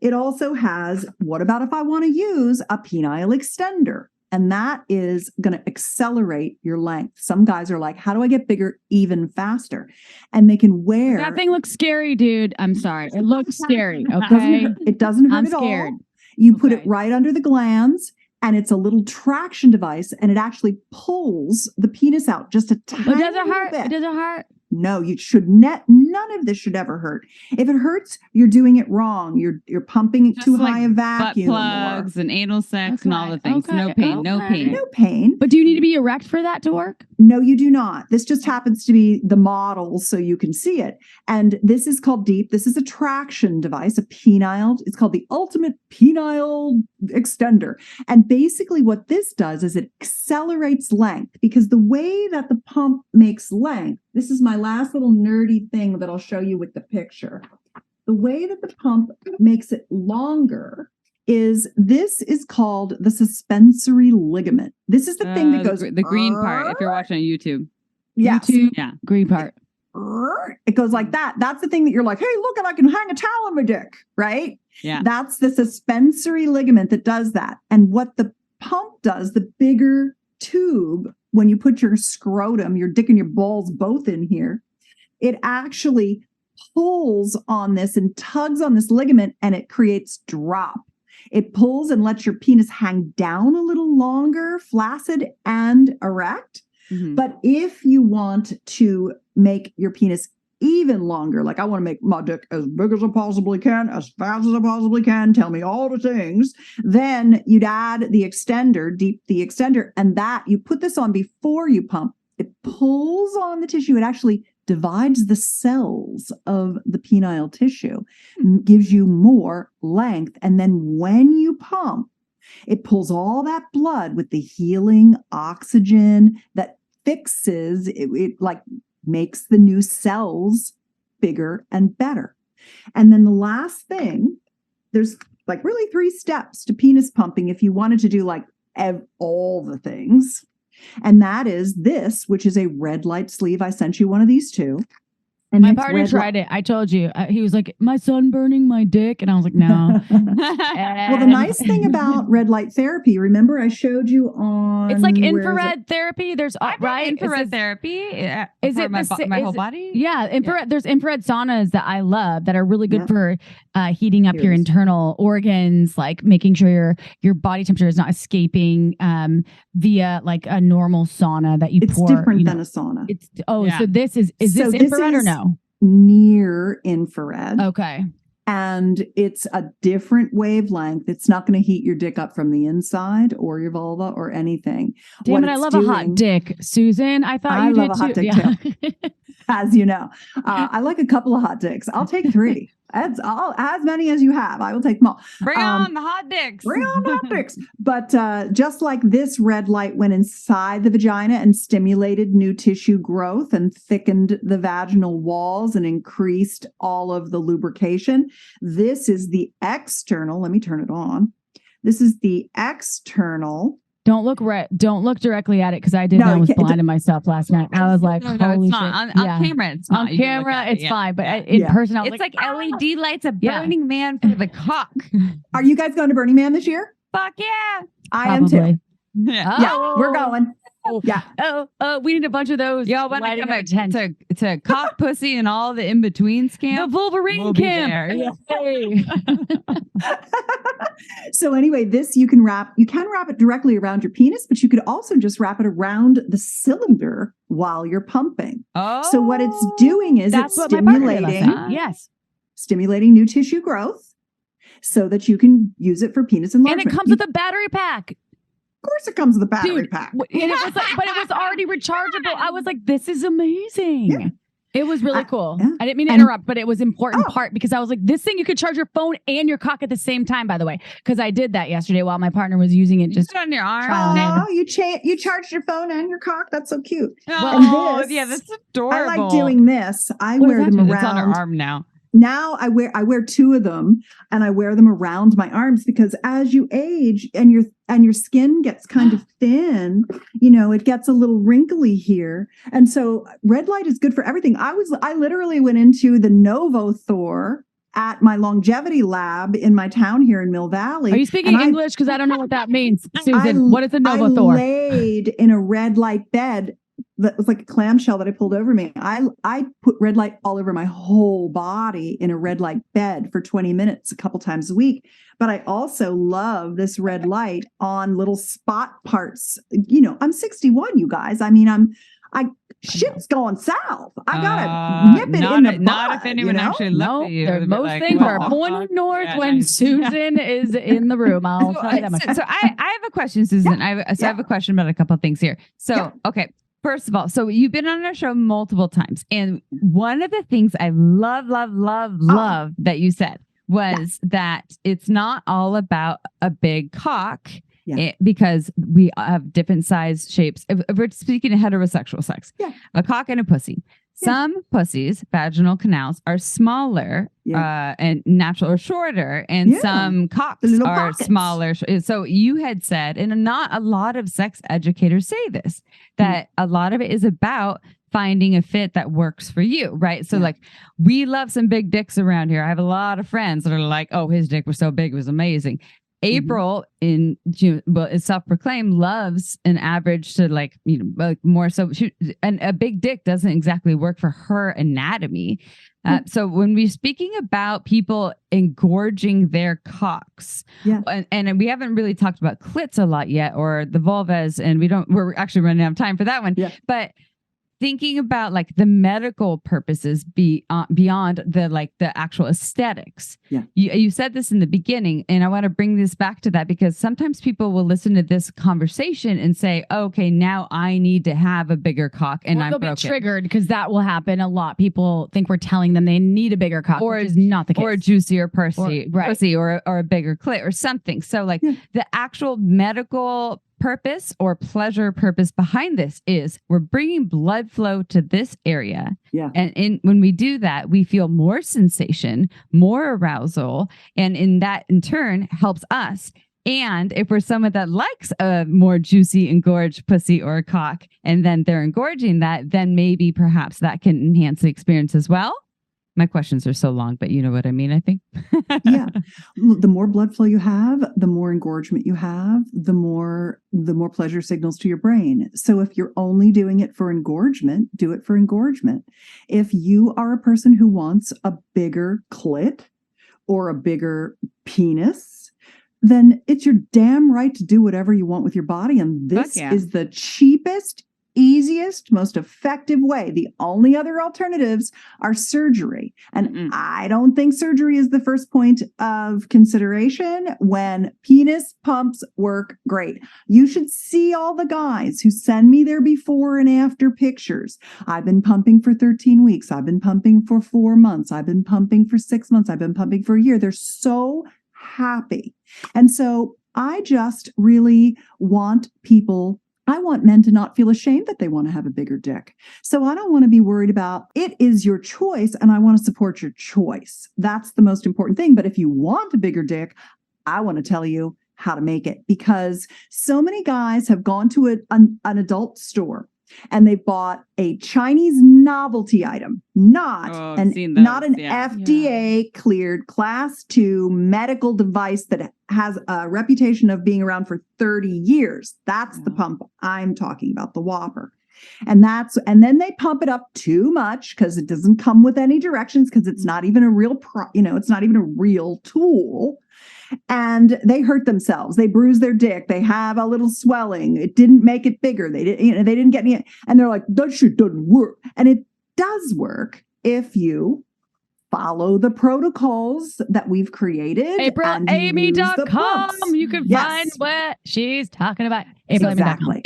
it also has, what about if I want to use a penile extender? And that is going to accelerate your length. Some guys are like, how do I get bigger even faster? And they can wear. That thing looks scary, dude. I'm sorry. It looks scary. Okay. It doesn't hurt I'm at scared. all. You put it right under the glands, and it's a little traction device, and it actually pulls the penis out just a tiny bit. It doesn't hurt. It doesn't hurt. No, you should none of this should ever hurt. If it hurts, you're doing it wrong. You're pumping it too high a vacuum. Butt plugs and anal sex and all the things. No pain. No pain. But do you need to be erect for that to work? No, you do not. This just happens to be the model so you can see it. And this is called Deep. This is a traction device, a penile. It's called the Ultimate Penile Extender. And basically what this does is it accelerates length, because the way that the pump makes length, this is my last little nerdy thing that I'll show you with the picture. The way that the pump makes it longer is called the suspensory ligament. This is the thing that goes the green part. If you're watching on YouTube, yes, YouTube, yeah, green part. It goes like that. That's the thing that you're like, hey, look, and I can hang a towel on my dick, right? Yeah, that's the suspensory ligament that does that. And what the pump does, the bigger tube, when you put your scrotum, your dick and your balls both in here, it actually pulls on this and tugs on this ligament, and it creates drop. It pulls and lets your penis hang down a little longer, flaccid and erect. Mm-hmm. But if you want to make your penis even longer, like I want to make my dick as big as I possibly can, as fast as I possibly can, tell me all the things, then you'd add the extender, Deep the extender, and that you put this on before you pump. It pulls on the tissue. It actually divides the cells of the penile tissue, gives you more length. And then when you pump, it pulls all that blood with the healing oxygen that fixes it, like makes the new cells bigger and better. And then the last thing, there's like really 3 steps to penis pumping if you wanted to do like all the things. And that is this, which is a red light sleeve. I sent you one of these too. And my partner tried it. I told you. He was like, my son burning my dick. And I was like, no. Well, the nice thing about red light therapy, remember I showed you on... It's like infrared therapy. There's right infrared therapy. Is it my whole body? Yeah, infrared. Yeah. There's infrared saunas that I love that are really good for heating up your internal organs, like making sure your body temperature is not escaping via like a normal sauna that you pour. It's different than a sauna. So this is this infrared or no? Near infrared. Okay. And it's a different wavelength. It's not going to heat your dick up from the inside or your vulva or anything. Damn it, I love a hot dick, Susan. I thought you did too. I love a hot dick too. As you know. I like a couple of hot dicks. I'll take 3. As many as you have. I will take them all. Bring on the hot dicks. Bring on the hot dicks. But just like this red light went inside the vagina and stimulated new tissue growth and thickened the vaginal walls and increased all of the lubrication, this is the external. Let me turn it on. This is the external. Don't look directly at it, because I did. I was blinding myself last night. I was like, holy shit. On camera, it's not. On camera, it's fine. But in person, I was like LED lights of Burning Man for the cock. Are you guys going to Burning Man this year? Fuck yeah. I am too. Yeah. Yeah, we're going. Yeah. We need a bunch of those. Y'all want to come to cock, pussy, and all the in betweens camp? The Wolverine camp. Yay. So anyway, this you can wrap it directly around your penis, but you could also just wrap it around the cylinder while you're pumping. Oh, so what it's doing is that's it's what my partner did last stimulating, night. Yes, stimulating new tissue growth so that you can use it for penis enlargement. and it comes with a battery pack. Of course it comes with a battery pack. And it was like, but it was already rechargeable. I was like, this is amazing. Yeah. It was really cool. Yeah. I didn't mean to interrupt, but it was important part because I was like, this thing, you could charge your phone and your cock at the same time, by the way, because I did that yesterday while my partner was using it. Just on your arm. Oh, you charged your phone and your cock. That's so cute. Oh, yeah, that's adorable. I like doing this. I wear them around. It's on her arm now. Now I wear two of them, and I wear them around my arms because as you age and your skin gets kind of thin, it gets a little wrinkly here. And so red light is good for everything. I literally went into the Novo Thor at my longevity lab in my town here in Mill Valley. Are you speaking English? Because I don't know what that means. Susan, what is a Novo Thor? I laid in a red light bed that was like a clamshell that I pulled over me. I put red light all over my whole body in a red light bed for 20 minutes a couple times a week. But I also love this red light on little spot parts. I'm 61, you guys. I mean, shit's going south. I gotta nip it in the bud. Not if anyone actually looked at you. Most things are pointing north when Susan is in the room. I'll tell you that much. So I have a question, Susan. I have a question about a couple of things here. So, okay. First of all, so you've been on our show multiple times. And one of the things I love that you said was that it's not all about a big cock because we have different size shapes. If we're speaking of heterosexual sex, a cock and a pussy. Some pussies, vaginal canals, are smaller and natural or shorter, and some cocks are smaller. So you had said, and not a lot of sex educators say this, that a lot of it is about finding a fit that works for you, right? So like, we love some big dicks around here. I have a lot of friends that are like, oh, his dick was so big, it was amazing. April in June, but is self-proclaimed, loves an average to like more. So and a big dick doesn't exactly work for her anatomy. So when we're speaking about people engorging their cocks, and we haven't really talked about clits a lot yet, or the vulvas, and we're actually running out of time for that one. But thinking about like the medical purposes beyond the actual aesthetics. You said this in the beginning, and I want to bring this back to that because sometimes people will listen to this conversation and say, okay, now I need to have a bigger cock and I'm broken. Triggered because that will happen a lot. People think we're telling them they need a bigger cock, which is not the case. Or a juicier pussy or a bigger clit or something. So like the actual medical purpose or pleasure purpose behind this is we're bringing blood flow to this area. And when we do that, we feel more sensation, more arousal, and that in turn helps us. And if we're someone that likes a more juicy engorged pussy or a cock, and then they're engorging that, then maybe perhaps that can enhance the experience as well. My questions are so long, but you know what I mean, I think. The more blood flow you have, the more engorgement you have, the more pleasure signals to your brain. So if you're only doing it for engorgement, do it for engorgement. If you are a person who wants a bigger clit or a bigger penis, then it's your damn right to do whatever you want with your body. And this is the cheapest, easiest, most effective way. The only other alternatives are surgery. And I don't think surgery is the first point of consideration when penis pumps work great. You should see all the guys who send me their before and after pictures. I've been pumping for 13 weeks. I've been pumping for 4 months. I've been pumping for 6 months. I've been pumping for a year. They're so happy. And so I just really want men to not feel ashamed that they want to have a bigger dick. So I don't want to be worried about it. Is your choice, and I want to support your choice. That's the most important thing. But if you want a bigger dick, I want to tell you how to make it, because so many guys have gone to an adult store and they bought a Chinese novelty item, not an FDA cleared class 2 medical device that has a reputation of being around for 30 years. That's the pump I'm talking about, the Whopper. And then they pump it up too much because it doesn't come with any directions, because it's not even a real it's not even a real tool. And they hurt themselves. They bruise their dick. They have a little swelling. It didn't make it bigger. They didn't get any. And they're like, that shit doesn't work. And it does work if you follow the protocols that we've created. AprilAmy.com. You can find what she's talking about. Exactly.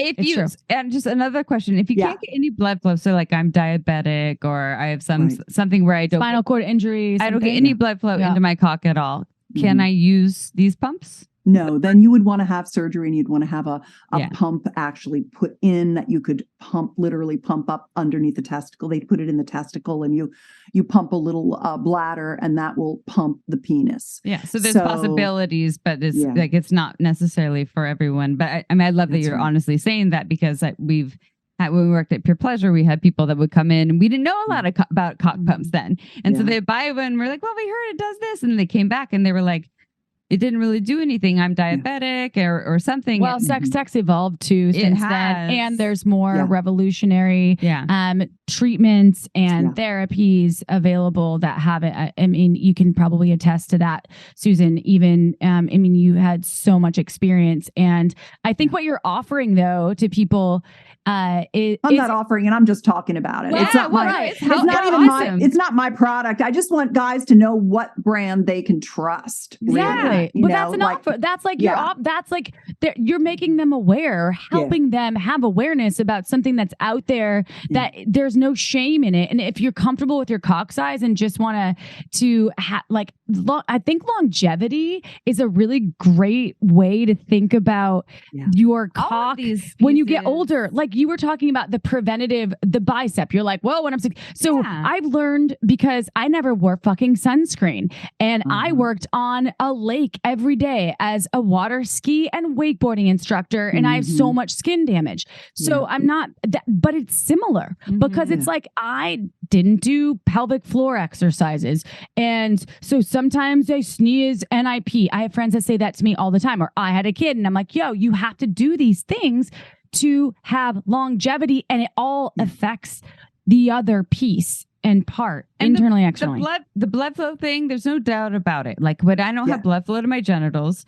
And just another question, if you can't get any blood flow, so like I'm diabetic or I have something where I don't spinal cord injury, I don't get any blood flow into my cock at all. Can I use these pumps? No, then you would want to have surgery, and you'd want to have a pump actually put in that you could literally pump up underneath the testicle. They put it in the testicle, and you pump a little bladder, and that will pump the penis. Yeah. So there's possibilities, but it's not necessarily for everyone. But I love that you're honestly saying that, because when we worked at Pure Pleasure, we had people that would come in and we didn't know a lot about cock pumps then. And so they'd buy one and we're like, well, we heard it does this. And they came back and they were like, it didn't really do anything. I'm diabetic or something. Well, sex tech's evolved too since then. And there's more revolutionary treatments and therapies available that have it. I mean, you can probably attest to that, Susan. Even, you had so much experience. And I think what you're offering, though, to people I'm not offering it. I'm just talking about it. Well, it's not it's not my product. I just want guys to know what brand they can trust. Exactly. Really, but that's an offer. That's like you're making them aware, helping them have awareness about something that's out there, that there's no shame in it. And if you're comfortable with your cock size and just want to I think longevity is a really great way to think about your cock when you get older. Like you were talking about the bicep. You're like, whoa, when I'm sick. So I've learned, because I never wore fucking sunscreen, and I worked on a lake every day as a water ski and wakeboarding instructor. And I have so much skin damage. So I'm not that, but it's similar because it's like, I didn't do pelvic floor exercises. And so sometimes I sneeze and I pee. I have friends that say that to me all the time, or I had a kid and I'm like, yo, you have to do these things to have longevity, and it all affects the other piece and part, and internally, externally. The blood flow thing, there's no doubt about it. Like when I don't have blood flow to my genitals,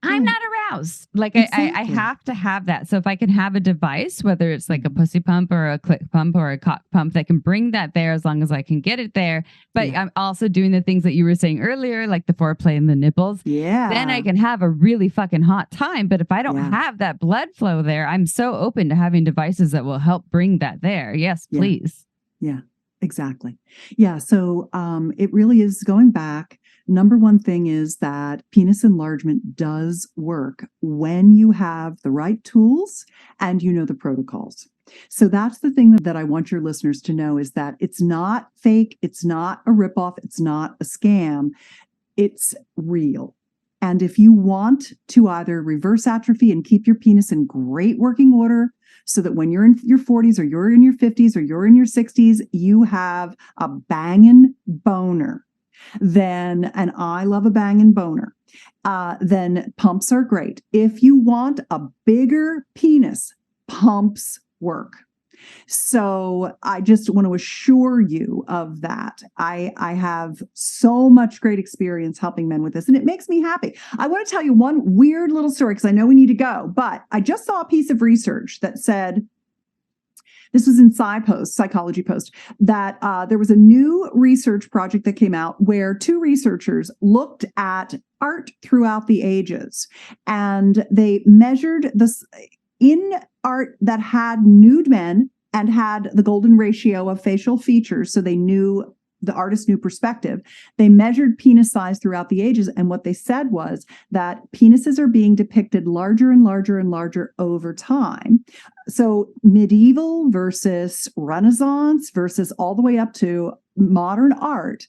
I'm not aroused. Like I have to have that. So if I can have a device, whether it's like a pussy pump or a clit pump or a cock pump, that can bring that there as long as I can get it there. But I'm also doing the things that you were saying earlier, like the foreplay and the nipples. Yeah. Then I can have a really fucking hot time. But if I don't have that blood flow there, I'm so open to having devices that will help bring that there. Yes, please. Yeah, exactly. Yeah. So it really is going back. Number one thing is that penis enlargement does work when you have the right tools and you know the protocols. So that's the thing that I want your listeners to know, is that it's not fake. It's not a ripoff. It's not a scam. It's real. And if you want to either reverse atrophy and keep your penis in great working order, so that when you're in your 40s or you're in your 50s or you're in your 60s, you have a banging boner, then, and I love a banging boner, then pumps are great. If you want a bigger penis, pumps work. So I just want to assure you of that. I have so much great experience helping men with this, and it makes me happy. I want to tell you one weird little story, because I know we need to go, but I just saw a piece of research that said, this was in Psychology Post, that there was a new research project that came out where 2 researchers looked at art throughout the ages, and they measured this in art that had nude men and had the golden ratio of facial features. So the artist knew perspective. They measured penis size throughout the ages. And what they said was that penises are being depicted larger and larger and larger over time. So medieval versus Renaissance versus all the way up to modern art,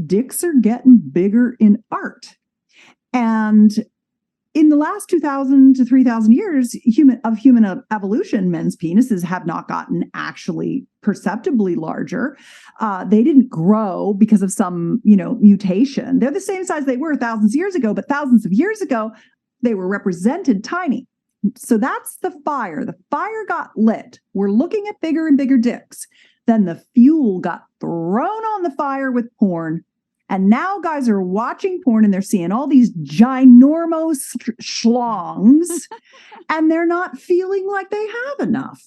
dicks are getting bigger in art. And in the last 2,000 to 3,000 years human evolution, men's penises have not gotten actually perceptibly larger. They didn't grow because of some, mutation. They're the same size they were thousands of years ago, but thousands of years ago, they were represented tiny. So that's the fire. The fire got lit. We're looking at bigger and bigger dicks. Then the fuel got thrown on the fire with porn. And now guys are watching porn and they're seeing all these ginormous schlongs and they're not feeling like they have enough.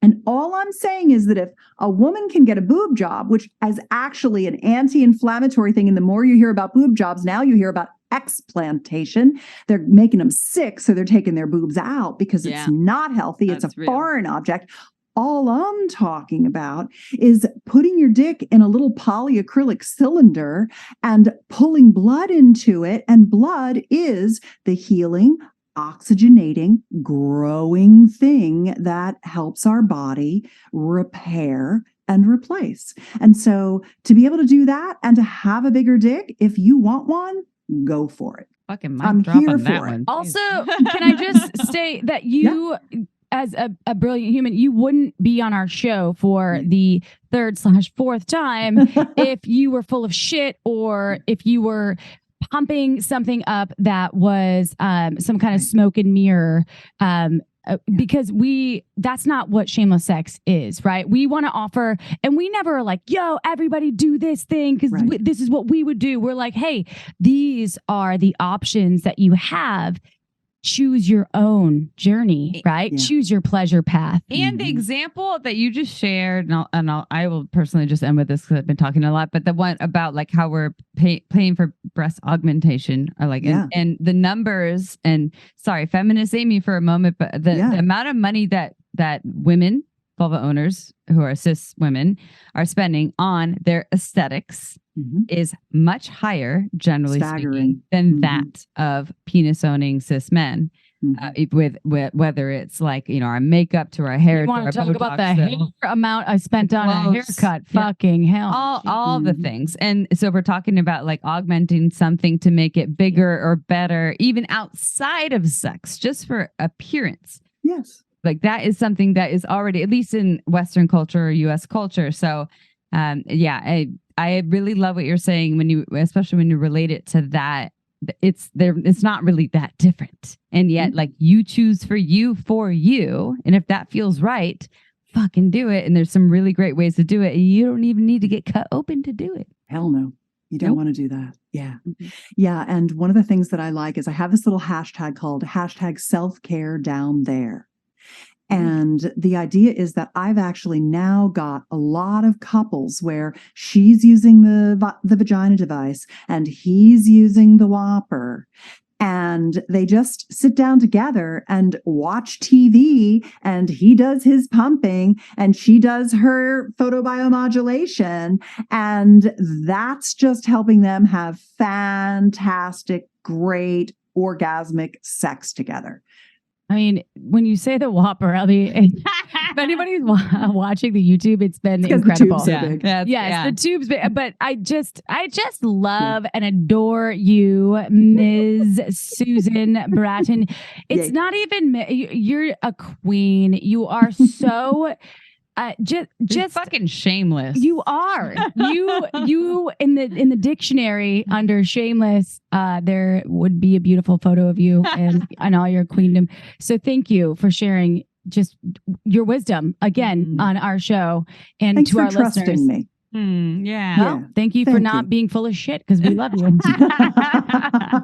And all I'm saying is that if a woman can get a boob job, which is actually an anti-inflammatory thing, and the more you hear about boob jobs, now you hear about explantation. They're making them sick, so they're taking their boobs out because it's not healthy. It's a foreign object. All I'm talking about is putting your dick in a little polyacrylic cylinder and pulling blood into it. And blood is the healing, oxygenating, growing thing that helps our body repair and replace. And so to be able to do that and to have a bigger dick, if you want one, go for it. Fucking mic drop on that one. Also, can I just say that you... as a brilliant human, you wouldn't be on our show for the 3rd/4th time if you were full of shit or if you were pumping something up that was some kind of smoke and mirror. Because that's not what shameless sex is, right? We want to offer, and we never are like, yo, everybody do this thing because this is what we would do. We're like, hey, these are the options that you have. Choose your own journey, right? Yeah. Choose your pleasure path. And the example that you just shared, I will personally just end with this because I've been talking a lot, but the one about like how we're paying for breast augmentation, or like, and the numbers, and sorry, feminist Amy for a moment, but the amount of money that women, vulva owners who are cis women, are spending on their aesthetics is much higher, generally speaking, than that of penis owning cis men. With whether it's like, our makeup to our hair. You want to talk about the hair amount I spent on a haircut? Fucking hell. All the things. And so we're talking about like augmenting something to make it bigger or better, even outside of sex, just for appearance. Yes. Like that is something that is already, at least in Western culture or US culture. So I really love what you're saying especially when you relate it to that. It's not really that different. And yet like you choose for you. And if that feels right, fucking do it. And there's some really great ways to do it. And you don't even need to get cut open to do it. Hell no. You don't want to do that. Yeah. Yeah. And one of the things that I like is I have this little hashtag called #selfcaredown there. And the idea is that I've actually now got a lot of couples where she's using the vagina device and he's using the whopper. And they just sit down together and watch TV, and he does his pumping and she does her photobiomodulation. And that's just helping them have fantastic, great, orgasmic sex together. I mean, when you say the whopper, if anybody's watching the YouTube, it's been incredible. The tubes. But I just love and adore you, Ms. Susan Bratton. It's not even, you're a queen. You are so... just fucking shameless. You are. You in the dictionary under shameless, there would be a beautiful photo of you and all your queendom. So thank you for sharing just your wisdom again on our show and Thanks to our for trusting listeners. Me. Thank you for not being full of shit because we love you.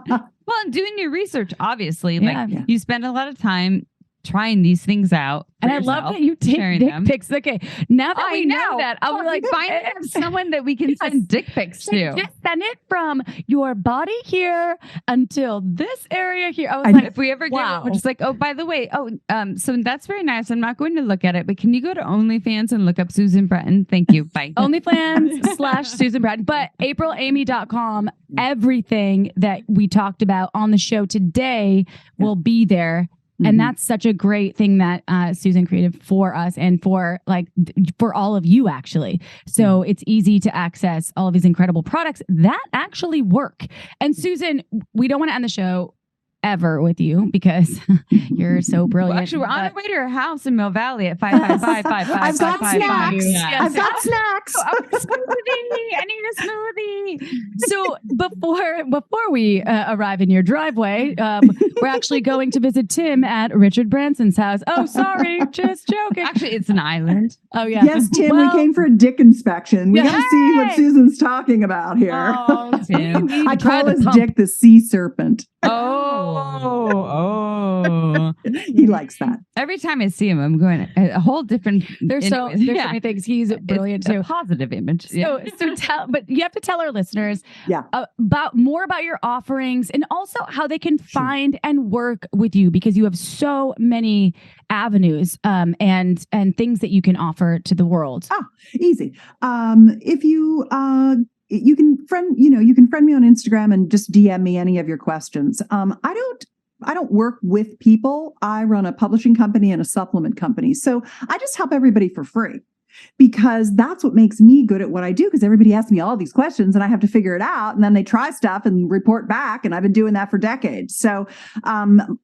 Well, and doing your research, obviously, you spend a lot of time trying these things out. And I love that you take dick pics. Okay, now that we know that, I'll be like, find someone that we can send dick pics to. Just send it from your body here until this area here. I was like, if we ever get it, we're just like, oh, by the way, so that's very nice. I'm not going to look at it, but can you go to OnlyFans and look up Susan Bratton? Thank you. Bye. OnlyFans/Susan Bratton. But AprilAmy.com, everything that we talked about on the show today will be there. And that's such a great thing that Susan created for us and for all of you, actually. So it's easy to access all of these incredible products that actually work. And Susan, we don't want to end the show ever with you because you're so brilliant. Well, actually, we're on our way to her house in Mill Valley at 555 I've got snacks. I've got snacks. I need a smoothie. So before we arrive in your driveway, we're actually going to visit Tim at Richard Branson's house. Oh, sorry, just joking. Actually, it's an island. Oh yeah. Yes, Tim, we came for a dick inspection. We got to see what Susan's talking about here. Oh, Tim. I call his dick the sea serpent. Oh. He likes that. Every time I see him, I'm going a whole different. There's so many things. He's brilliant too. A positive image. But you have to tell our listeners about your offerings and also how they can find and work with you, because you have so many avenues and things that you can offer to the world. Easy. If you you can friend me on Instagram and just DM me any of your questions. I don't work with people. I run a publishing company and a supplement company. So I just help everybody for free, because that's what makes me good at what I do. Because everybody asks me all these questions and I have to figure it out. And then they try stuff and report back. And I've been doing that for decades. So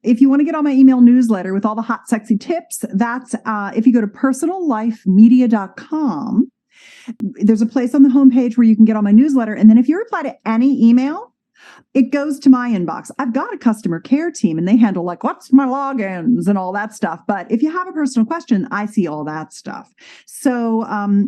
if you want to get on my email newsletter with all the hot, sexy tips, that's if you go to personallifemedia.com. There's a place on the homepage where you can get on my newsletter. And then if you reply to any email, it goes to my inbox. I've got a customer care team and they handle like, what's my logins and all that stuff. But if you have a personal question, I see all that stuff. So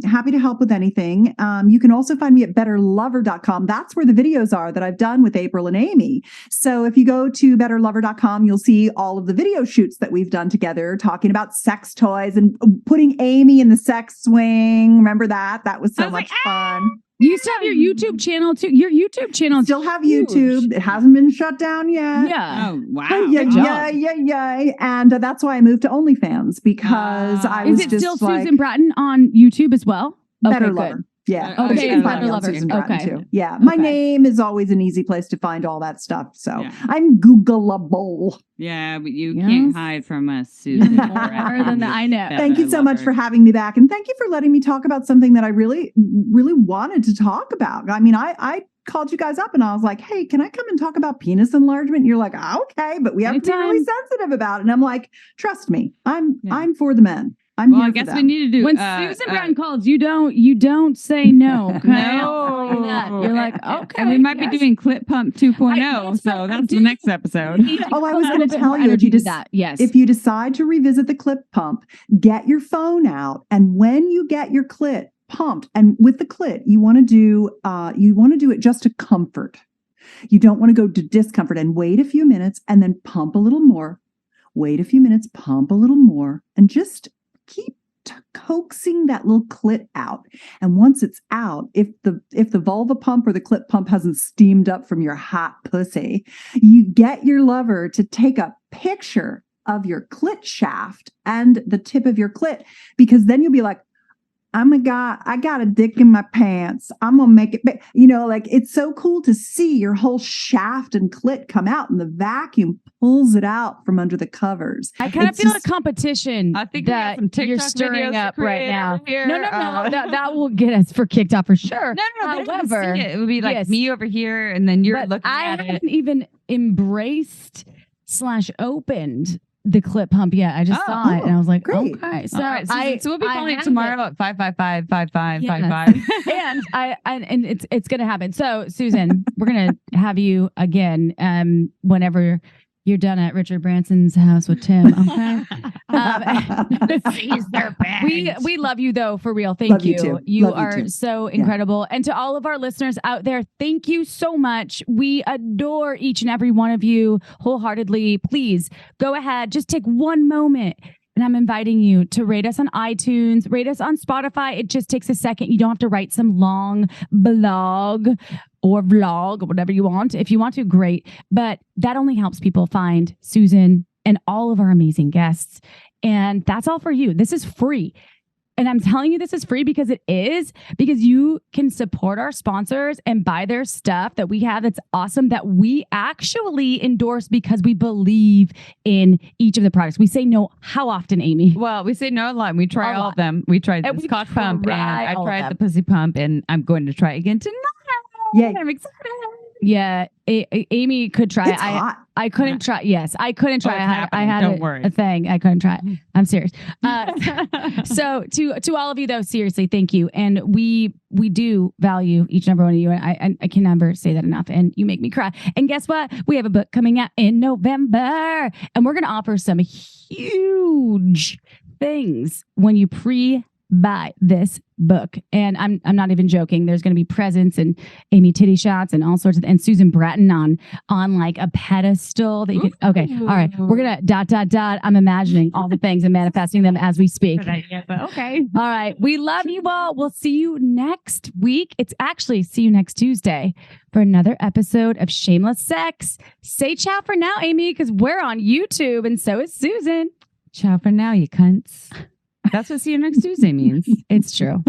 happy to help with anything. You can also find me at betterlover.com. That's where the videos are that I've done with April and Amy. So if you go to betterlover.com, you'll see all of the video shoots that we've done together, talking about sex toys and putting Amy in the sex swing. Remember that? That was so much fun. You used to have your YouTube channel too. Your YouTube channel still have YouTube. It hasn't been shut down yet. Yeah. Oh wow. Yeah. And that's why I moved to OnlyFans, because I was just Is it still Susan Bratton on YouTube as well? Better okay, Lover. Good. Yeah. Okay. Better Lover. Susan Bratton too. Yeah. My name is always an easy place to find all that stuff. So I'm Googleable. Yeah, but you can't hide from us, Susan. More than that, I know. Thank you so much for having me back. And thank you for letting me talk about something that I really, really wanted to talk about. I mean, I called you guys up and I was like, hey, can I come and talk about penis enlargement? And you're like, okay, but we have to be really sensitive about it. And I'm like, trust me, I'm for the men. I guess we need to do when Susan Bratton calls, you don't say no. Okay? No. You're like, okay. And we might be doing Clit Pump 2.0. So that's the next episode. I was going to tell you, if you decide to revisit the Clit Pump, get your phone out. And when you get your clit pumped, and with the clit, you want to do it just to comfort. You don't want to go to discomfort, and wait a few minutes and then pump a little more. Wait a few minutes, pump a little more, and just keep coaxing that little clit out. And once it's out, if the vulva pump or the clit pump hasn't steamed up from your hot pussy, you get your lover to take a picture of your clit shaft and the tip of your clit, because then you'll be like, oh my God, I got a dick in my pants. I'm going to make it big. Like, it's so cool to see your whole shaft and clit come out, and the vacuum pulls it out from under the covers. I kind of feel a competition I think that you're stirring up right now. Here. No. That will get us kicked off for sure. No. However, it would be like me over here, and then you're looking at it. I haven't even embraced / opened the clit pump yet. I just saw it and I was like, great. Okay. So we'll be calling tomorrow at 555-5555. and it's gonna happen. So Susan, we're gonna have you again whenever you're done at Richard Branson's house with Tim. Okay. We love you though, for real. Thank you. You are so incredible. And to all of our listeners out there, thank you so much. We adore each and every one of you wholeheartedly. Please go ahead, just take one moment. And I'm inviting you to rate us on iTunes, rate us on Spotify. It just takes a second. You don't have to write some long blog or vlog or whatever you want. If you want to, great. But that only helps people find Susan and all of our amazing guests. And that's all for you. This is free. And I'm telling you this is free because it is, because you can support our sponsors and buy their stuff that we have that's awesome, that we actually endorse because we believe in each of the products. We say no how often, Amy? Well, we say no a lot. And we try all of them. We tried this cock pump, and I tried the pussy pump, and I'm going to try again tonight. Yeah, I'm excited. Yeah, Amy could try. It's hot. I couldn't try. Yes, I couldn't try. I had Don't worry. a thing. I couldn't try. I'm serious. So to all of you though, seriously, thank you. And we do value each and every one of you. And I can never say that enough. And you make me cry. And guess what? We have a book coming out in November, and we're going to offer some huge things when you buy this book. And I'm not even joking. There's going to be presents and Amy titty shots and all sorts of, and Susan Bratton on like a pedestal that you can, okay. All right. We're going to ... I'm imagining all the things and manifesting them as we speak. Good idea, but okay. All right. We love you all. We'll see you next week. It's actually see you next Tuesday for another episode of Shameless Sex. Say ciao for now, Amy, because we're on YouTube and so is Susan. Ciao for now, you cunts. That's what see you next Tuesday means. It's true.